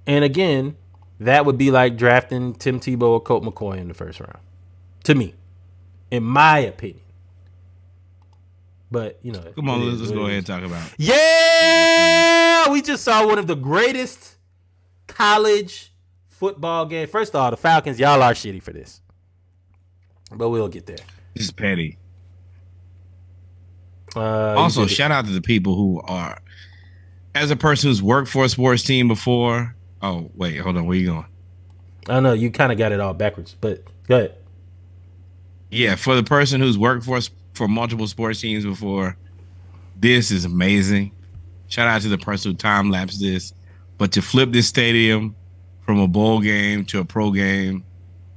And again, that would be like drafting Tim Tebow or Colt McCoy in the first round. To me. In my opinion. But, come on, let's go ahead and talk about it. Yeah! We just saw one of the greatest college football games. First of all, the Falcons, y'all are shitty for this. But we'll get there. This is petty. Also, shout out to the people who are, as a person who's worked for a sports team before. Oh, wait, hold on. Where you going? I know you kind of got it all backwards, but go ahead. Yeah, for the person who's worked for multiple sports teams before, this is amazing. Shout out to the person who time-lapsed this. But to flip this stadium from a bowl game to a pro game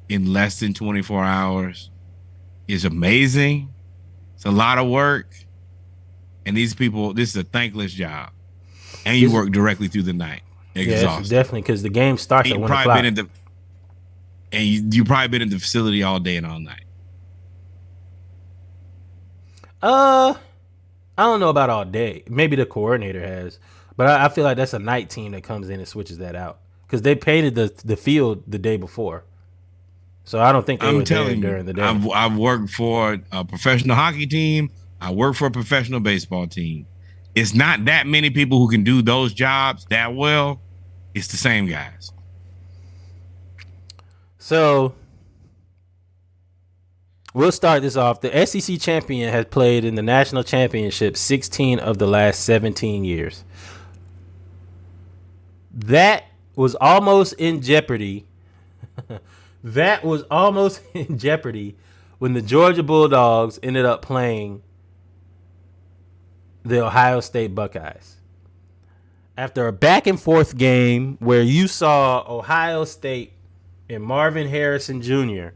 in less than 24 hours is amazing. It's a lot of work. And these people, this is a thankless job. And you work directly through the night. Exhausted. Yeah, definitely, because the game starts at 1 o'clock. You probably been in the facility all day and all night. I don't know about all day. Maybe the coordinator has, but I feel like that's a night team that comes in and switches that out because they painted the field the day before. So I don't think they were there during the day. I've worked for a professional hockey team. I work for a professional baseball team. It's not that many people who can do those jobs that well. It's the same guys. So we'll start this off. The SEC champion has played in the national championship 16 of the last 17 years. That was almost in jeopardy. That was almost in jeopardy when the Georgia Bulldogs ended up playing the Ohio State Buckeyes. After a back and forth game where you saw Ohio State and Marvin Harrison Jr.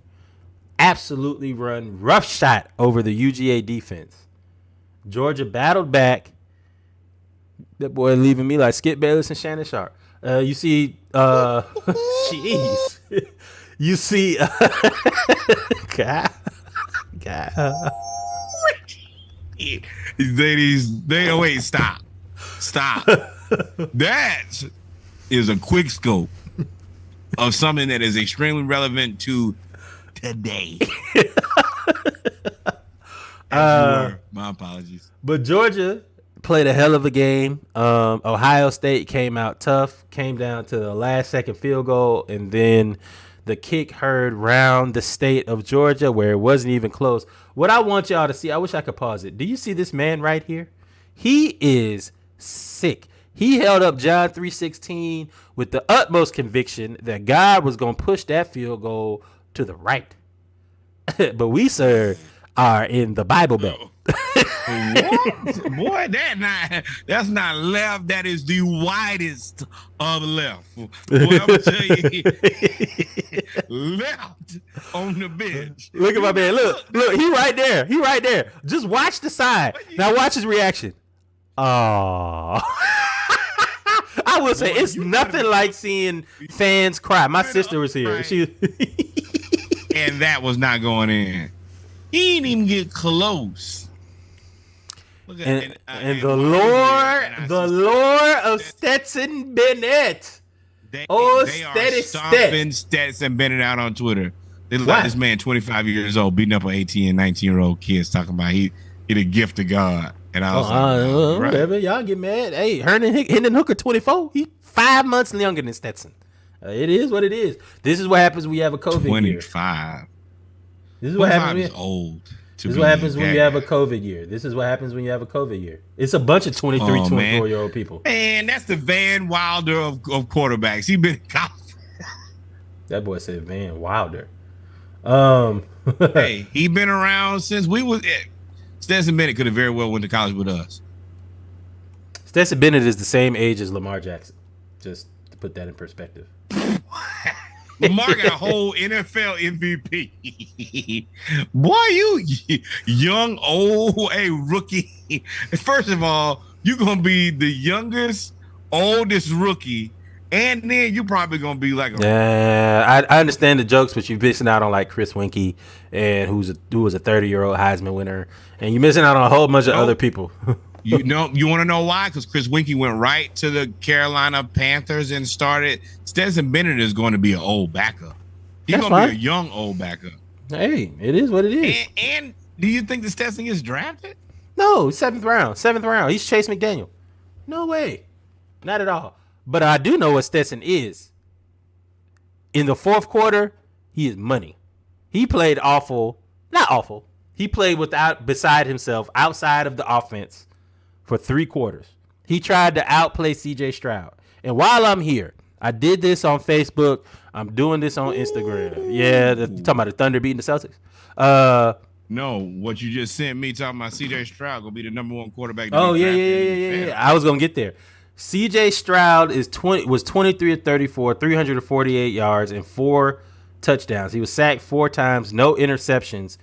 absolutely run roughshod over the UGA defense, Georgia battled back. That boy leaving me like Skip Bayless and Shannon Sharp. You see, jeez. You see, God. Wait, stop. That is a quick scope of something that is extremely relevant to today. My apologies. But Georgia played a hell of a game. Ohio State came out tough, came down to the last second field goal, and then the kick heard round the state of Georgia where it wasn't even close. What I want y'all to see, I wish I could pause it. Do you see this man right here? He is sick. He held up John 3:16 with the utmost conviction that God was going to push that field goal to the right. But we, sir, are in the Bible Belt. What? Boy, that's not left. That is the widest of left. Boy, I'm gonna tell you, left on the bench. Look at my man. Look, he right there. Just watch the side. Now watch his reaction. Oh. I will say it's nothing like seeing fans cry. My sister was here. And that was not going in. He didn't even get close. And the lore of Stetson Bennett. They are stomping Stetson Bennett out on Twitter. They look like this man 25 years old beating up on 18 and 19-year-old kids talking about he the gift of God. And I was like, whatever, y'all get mad. Hey, Hendon Hooker 24. He 5 months younger than Stetson. It is what it is. This is what happens when you have a COVID 25. year. 25. This is what happens. Is old. This is what happens when you have a COVID year. This is what happens when you have a COVID year. It's a bunch of 23, 24-year-old people. Man, that's the Van Wilder of quarterbacks. He been in college. That boy said Van Wilder. Hey, he been around since we was. Stetson Bennett could have very well went to college with us. Stetson Bennett is the same age as Lamar Jackson. Just to put that in perspective. Lamar got a whole NFL MVP. Boy, you young, old, rookie. First of all, you're going to be the youngest, oldest rookie. And then you're probably going to be like I understand the jokes, but you're missing out on like Chris Winkie, and who was a 30-year-old Heisman winner. And you're missing out on a whole bunch of other people. You want to know why? Because Chris Winkie went right to the Carolina Panthers and started. Stetson Bennett is going to be an old backup. He's going to be a young old backup. Hey, it is what it is. And do you think the Stetson gets drafted? No, 7th round. He's Chase McDaniel. No way. Not at all. But I do know what Stetson is. In the fourth quarter, he is money. He played awful. Not awful. He played beside himself outside of the offense for 3 quarters. He tried to outplay CJ Stroud. And while I'm here, I did this on Facebook. I'm doing this on Instagram. Yeah, talking about the Thunder beating the Celtics. No, what you just sent me talking about CJ Stroud gonna be the number 1 quarterback. Oh, yeah. I was gonna get there. CJ Stroud was 23 of 34, 348 yards, and 4 touchdowns. He was sacked 4 times, no interceptions.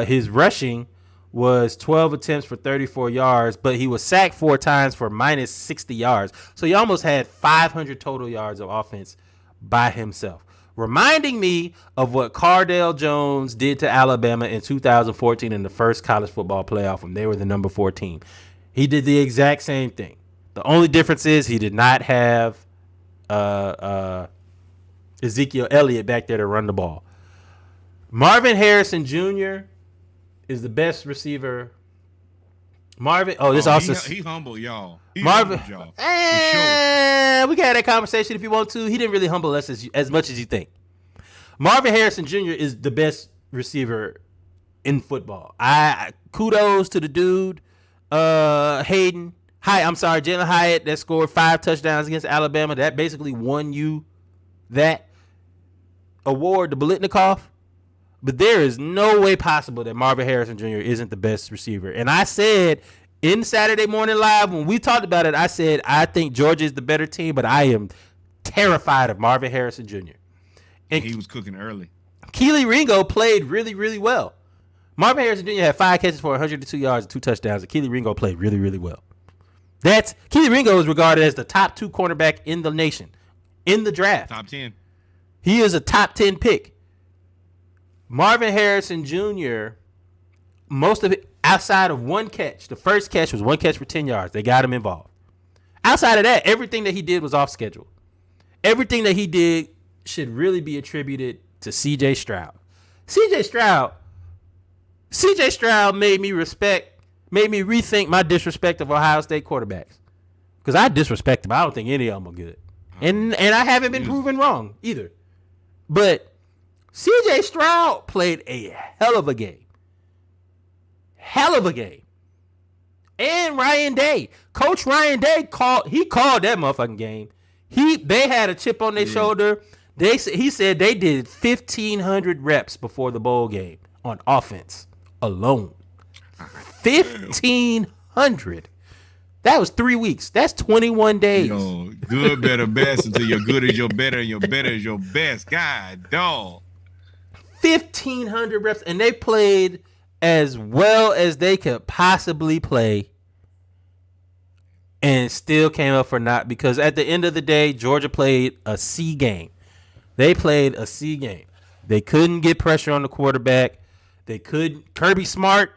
His rushing was 12 attempts for 34 yards, but he was sacked 4 times for minus 60 yards. So he almost had 500 total yards of offense by himself. Reminding me of what Cardale Jones did to Alabama in 2014 in the first college football playoff when they were the number 4 team. He did the exact same thing. The only difference is he did not have Ezekiel Elliott back there to run the ball. Marvin Harrison Jr. is the best receiver. He humble y'all. We can have that conversation if you want to. He didn't really humble us as much as you think. Marvin Harrison Jr. is the best receiver in football. Kudos to the dude, Jalen Hyatt, that scored 5 touchdowns against Alabama. That basically won you that award, the Biletnikoff. But there is no way possible that Marvin Harrison Jr. isn't the best receiver. And I said in Saturday Morning Live, when we talked about it, I said, I think Georgia is the better team, but I am terrified of Marvin Harrison Jr. And he was cooking early. Keely Ringo played really, really well. Marvin Harrison Jr. had 5 catches for 102 yards and 2 touchdowns, and Keely Ringo played really, really well. Keely Ringo is regarded as the top 2 cornerback in the nation, in the draft. Top 10. He is a top 10 pick. Marvin Harrison Jr., most of it outside of one catch. The first catch was one catch for 10 yards. They got him involved. Outside of that, everything that he did was off schedule. Everything that he did should really be attributed to C.J. Stroud. C.J. Stroud made me rethink my disrespect of Ohio State quarterbacks. Because I disrespect them. I don't think any of them are good. And I haven't been proven wrong either. But C.J. Stroud played a hell of a game. Hell of a game. And Ryan Day. Coach Ryan Day called that motherfucking game. They had a chip on their shoulder. He said they did 1,500 reps before the bowl game on offense alone. 1,500. That was 3 weeks. That's 21 days. Yo, good, better, best until your good is your better and your better is your best. God, dog. 1,500 reps, and they played as well as they could possibly play and still came up for naught because at the end of the day, Georgia played a C game. They played a C game. They couldn't get pressure on the quarterback. Kirby Smart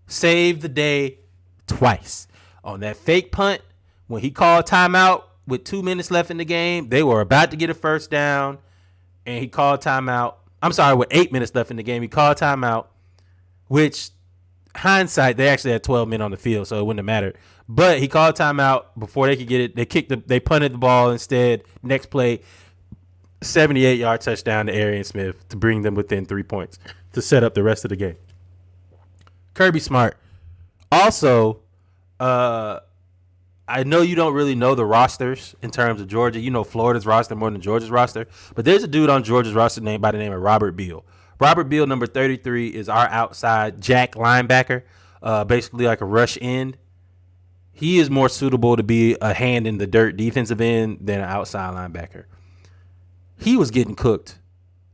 saved the day twice. On that fake punt, when he called timeout with 2 minutes left in the game, they were about to get a first down, and he called timeout. I'm sorry, with 8 minutes left in the game, he called timeout, which hindsight, they actually had 12 men on the field, so it wouldn't have mattered. But he called timeout before they could get it. They punted the ball instead. Next play, 78-yard touchdown to Arian Smith to bring them within 3 points to set up the rest of the game. Kirby Smart. Also, I know you don't really know the rosters in terms of Georgia. You know Florida's roster more than Georgia's roster. But there's a dude on Georgia's roster by the name of Robert Beal. Robert Beal, number 33, is our outside jack linebacker, basically like a rush end. He is more suitable to be a hand in the dirt defensive end than an outside linebacker. He was getting cooked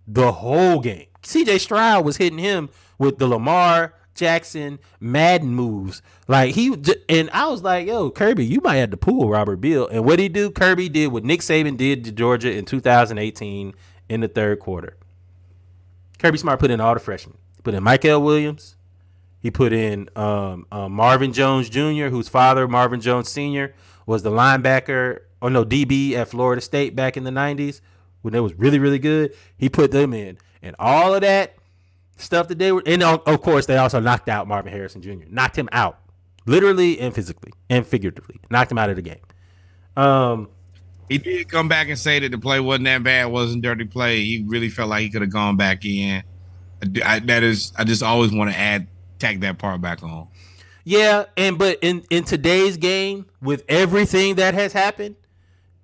the whole game. C.J. Stroud was hitting him with the Lamar Jackson Madden moves. And I was like, yo, Kirby, you might have to pull Robert Beal. And what he do? Kirby did what Nick Saban did to Georgia in 2018 in the third quarter. Kirby Smart put in all the freshmen. He put in Michael Williams. He put in Marvin Jones Jr., whose father, Marvin Jones Sr., was the DB at Florida State back in the 90s when they was really, really good. He put them in. And all of that stuff that they were, and of course, they also knocked out Marvin Harrison Jr. Knocked him out, literally and physically and figuratively. Knocked him out of the game. He did come back and say that the play wasn't that bad, wasn't dirty play. He really felt like he could have gone back in. I just always want to tack that part back on. Yeah, but in today's game, with everything that has happened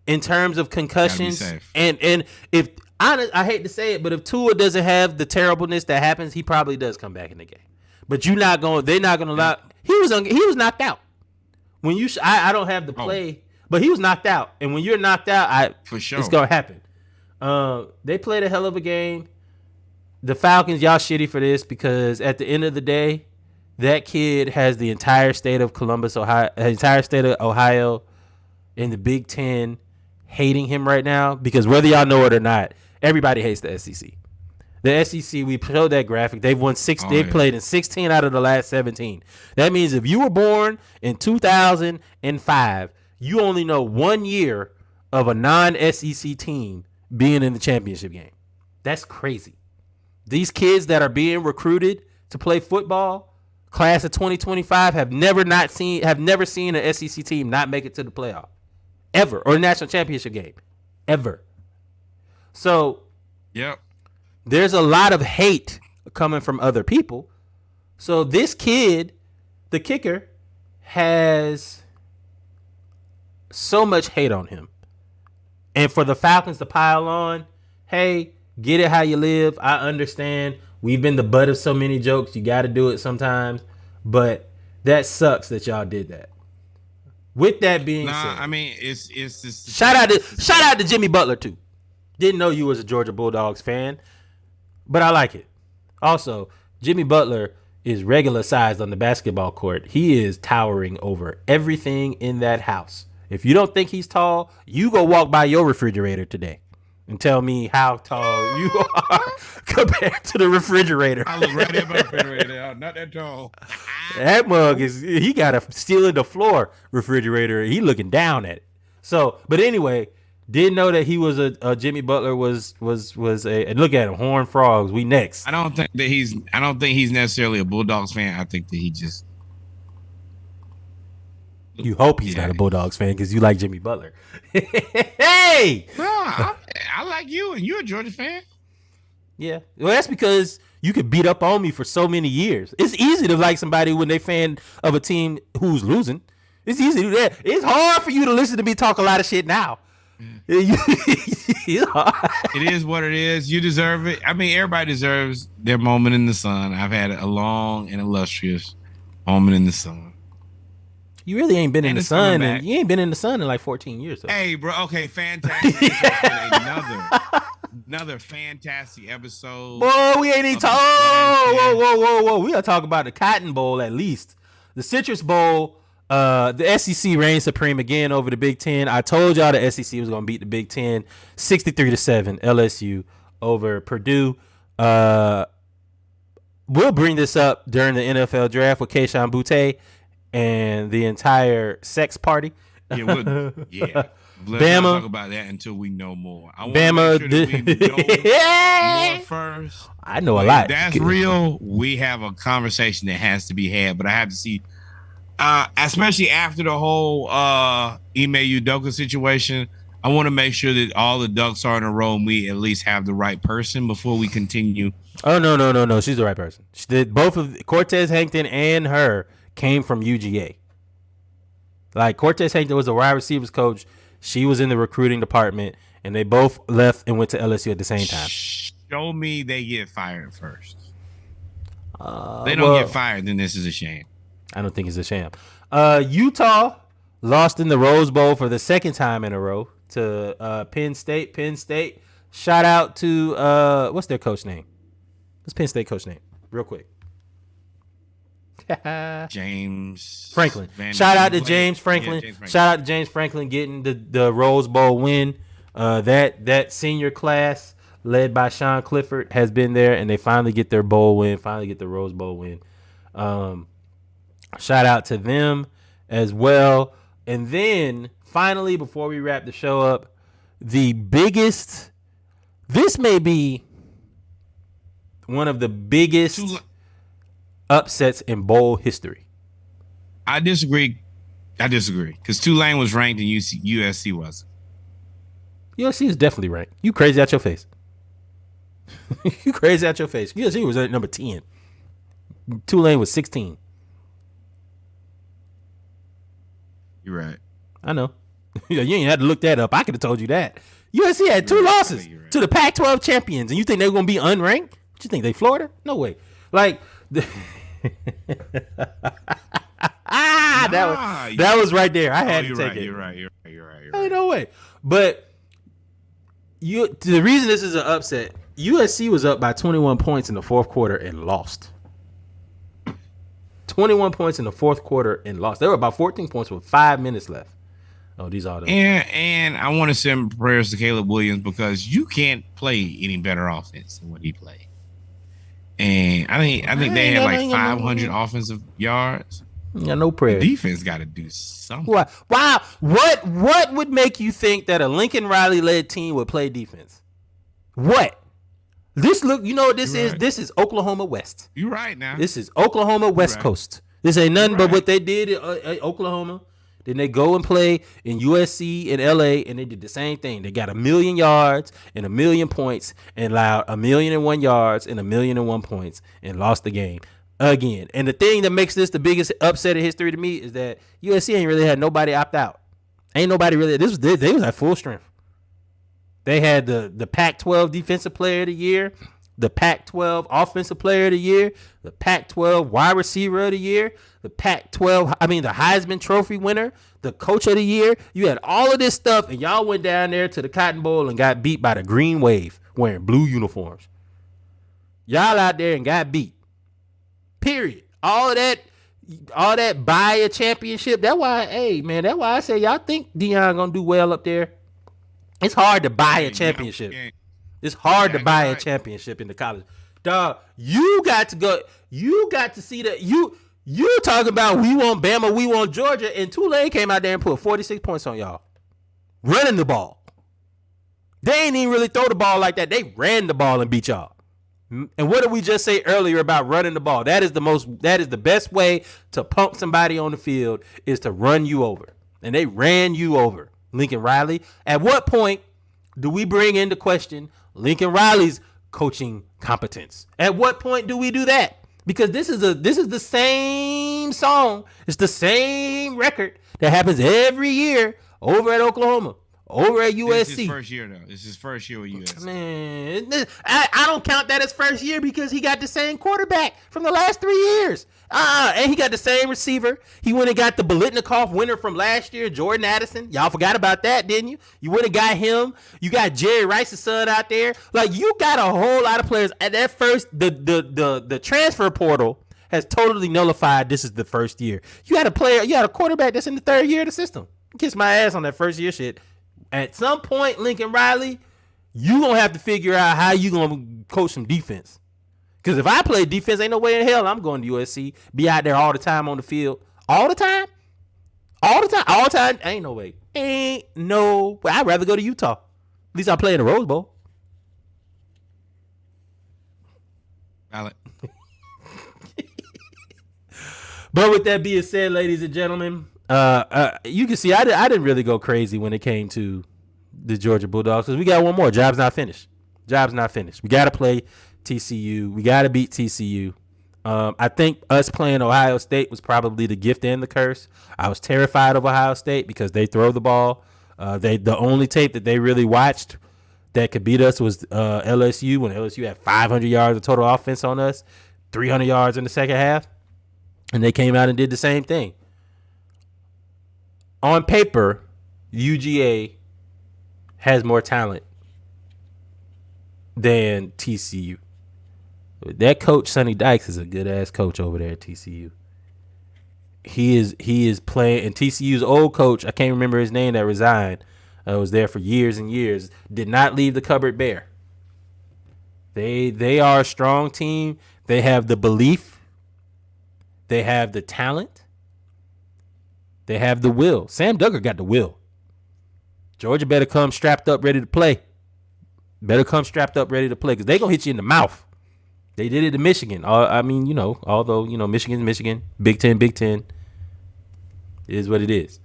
in terms of concussions, and if I hate to say it, but if Tua doesn't have the terribleness that happens, he probably does come back in the game. But they're not going to allow. He was knocked out. When I don't have the play, but he was knocked out. And when you're knocked out, for sure, it's gonna happen. They played a hell of a game. The Falcons, y'all shitty for this because at the end of the day, that kid has the entire state of Ohio, in the Big Ten hating him right now because whether y'all know it or not, everybody hates the SEC. The SEC, we showed that graphic. They've won they've played in 16 out of the last 17. That means if you were born in 2005, you only know 1 year of a non-SEC team being in the championship game. That's crazy. These kids that are being recruited to play football, class of 2025, have never seen an SEC team not make it to the playoff. Ever. Or national championship game. Ever. So, yep. There's a lot of hate coming from other people. So this kid, the kicker, has so much hate on him. And for the Falcons to pile on, hey, get it how you live. I understand. We've been the butt of so many jokes. You got to do it sometimes. But that sucks that y'all did that. With that being said, I mean, it's just shout out to Jimmy Butler too. Didn't know you was a Georgia Bulldogs fan, but I like it. Also, Jimmy Butler is regular sized on the basketball court. He is towering over everything in that house. If you don't think he's tall, you go walk by your refrigerator today. and tell me how tall you are compared to the refrigerator. I look right at my refrigerator. Not that tall. That mug he got a steel in the floor refrigerator. He looking down at it. So, but anyway, didn't know that he was a Jimmy Butler was a, and look at him, Horned Frogs. We next. I don't think he's necessarily a Bulldogs fan. I think that he just. You hope he's not a Bulldogs fan because you like Jimmy Butler. Hey! No, I like you, and you're a Georgia fan. Yeah. Well, that's because you could beat up on me for so many years. It's easy to like somebody when they fan of a team who's losing. It's easy to do that. It's hard for you to listen to me talk a lot of shit now. It's hard. It is what it is. You deserve it. I mean, everybody deserves their moment in the sun. I've had a long and illustrious moment in the sun. You really ain't been in the sun, and you ain't been in the sun in like 14 years. Though. Hey, bro. Okay, fantastic. another fantastic episode. Boy, we ain't even talking. Whoa. We gotta talk about the Cotton Bowl at least. The Citrus Bowl. The SEC reigned supreme again over the Big Ten. I told y'all the SEC was gonna beat the Big Ten, 63-7. LSU over Purdue. We'll bring this up during the NFL draft with Kayshon Boutte and the entire sex party. Yeah. Let's Bama, not talk about that until we know more. I want Bama, to make sure that we know more first. I know a lot. If that's real. We have a conversation that has to be had, but I have to see, especially after the whole Ime Udoka situation. I want to make sure that all the ducks are in a row and we at least have the right person before we continue. Oh no! She's the right person. Both of Cortez Hankton and her came from UGA. Like Cortez Hankton was a wide receivers coach. She was in the recruiting department, and they both left and went to LSU at the same time. Show me they get fired first. They don't get fired, then this is a shame. I don't think it's a sham. Utah lost in the Rose Bowl for the second time in a row to Penn State. Shout out to what's their coach name? What's Penn State coach name? Real quick. James Franklin. Shout out to James Franklin. Shout out to James Franklin getting the Rose Bowl win. That senior class led by Sean Clifford has been there, and they finally get their bowl win. Finally get the Rose Bowl win. Shout out to them as well. And then finally, before we wrap the show up, the biggest. This may be one of the biggest upsets in bowl history. I disagree because Tulane was ranked and USC wasn't. USC is definitely ranked. You crazy out your face. You crazy out your face. USC was at number 10. Tulane was 16. You're right. I know. You ain't had to look that up. I could have told you that. USC had two losses to the Pac-12 champions, and you think they're going to be unranked? What you think, they Florida? No way. Like, that was right there. I had to take it. You're right. Ain't no way. But the reason this is an upset, USC was up by 21 points in the fourth quarter and lost. 21 points in the fourth quarter and lost. They were about 14 points with 5 minutes left. Oh, these are the and I want to send prayers to Caleb Williams because you can't play any better offense than what he played. And I think they had like 500 offensive yards. Yeah, no prayer. The defense got to do something. Wow. What would make you think that a Lincoln Riley led team would play defense? What? This look, you know what this is? Right. This is Oklahoma West. You're right now. This is Oklahoma West Coast. This ain't nothing but what they did at Oklahoma. Then they go and play in USC and LA, and they did the same thing. They got 1 million yards and 1 million points and allowed 1,000,001 yards and 1,000,001 points and lost the game again. And the thing that makes this the biggest upset in history to me is that USC ain't really had nobody opt out. Ain't nobody really. They was at full strength. They had the Pac-12 Defensive Player of the Year, the Pac-12 Offensive Player of the Year, the Pac-12 Wide Receiver of the Year, the Heisman Trophy winner, the Coach of the Year. You had all of this stuff, and y'all went down there to the Cotton Bowl and got beat by the Green Wave wearing blue uniforms. Y'all out there and got beat. Period. All that buy a championship. That's why I say y'all think Deion gonna do well up there. It's hard to buy a Game, championship. game. It's hard to Yeah, buy you're a right. championship in the college. Dog, you got to go. You got to see that. You talking about we want Bama, we want Georgia, and Tulane came out there and put 46 points on y'all. Running the ball. They ain't even really throw the ball like that. They ran the ball and beat y'all. And what did we just say earlier about running the ball? That is the best way to pump somebody on the field is to run you over. And they ran you over. Lincoln Riley. At what point do we bring into question Lincoln Riley's coaching competence? At what point do we do that? Because this is the same song. It's the same record that happens every year over at Oklahoma, over at USC. This is his first year, though. This is his first year with USC. Man, I don't count that as first year because he got the same quarterback from the last 3 years. And he got the same receiver. He went and got the Biletnikoff winner from last year, Jordan Addison. Y'all forgot about that, didn't you? You went and got him. You got Jerry Rice's son out there. Like, you got a whole lot of players. At that first, the transfer portal has totally nullified this is the first year. You had a quarterback that's in the third year of the system. Kiss my ass on that first year shit. At some point, Lincoln Riley, you gonna have to figure out how you gonna coach some defense. Because if I play defense, ain't no way in hell I'm going to USC. Be out there all the time on the field. All the time? All the time? Ain't no way. Ain't no way. I'd rather go to Utah. At least I play in the Rose Bowl. Valid. But with that being said, ladies and gentlemen, you can see I didn't really go crazy when it came to the Georgia Bulldogs because we got one more. Job's not finished. We got to play TCU. We got to beat TCU. I think us playing Ohio State was probably the gift and the curse. I was terrified of Ohio State because they throw the ball. The only tape that they really watched that could beat us was LSU when LSU had 500 yards of total offense on us, 300 yards in the second half, and they came out and did the same thing. On paper, UGA has more talent than TCU. That coach, Sonny Dykes, is a good ass coach over there at TCU. He is playing, and TCU's old coach, I can't remember his name, that resigned, was there for years and years, did not leave the cupboard bare. They are a strong team. They have the belief. They have the talent. They have the will. Sam Duggar got the will. Georgia better come strapped up, ready to play. Because they going to hit you in the mouth. They did it to Michigan. Although, Michigan's Michigan. Big Ten is what it is.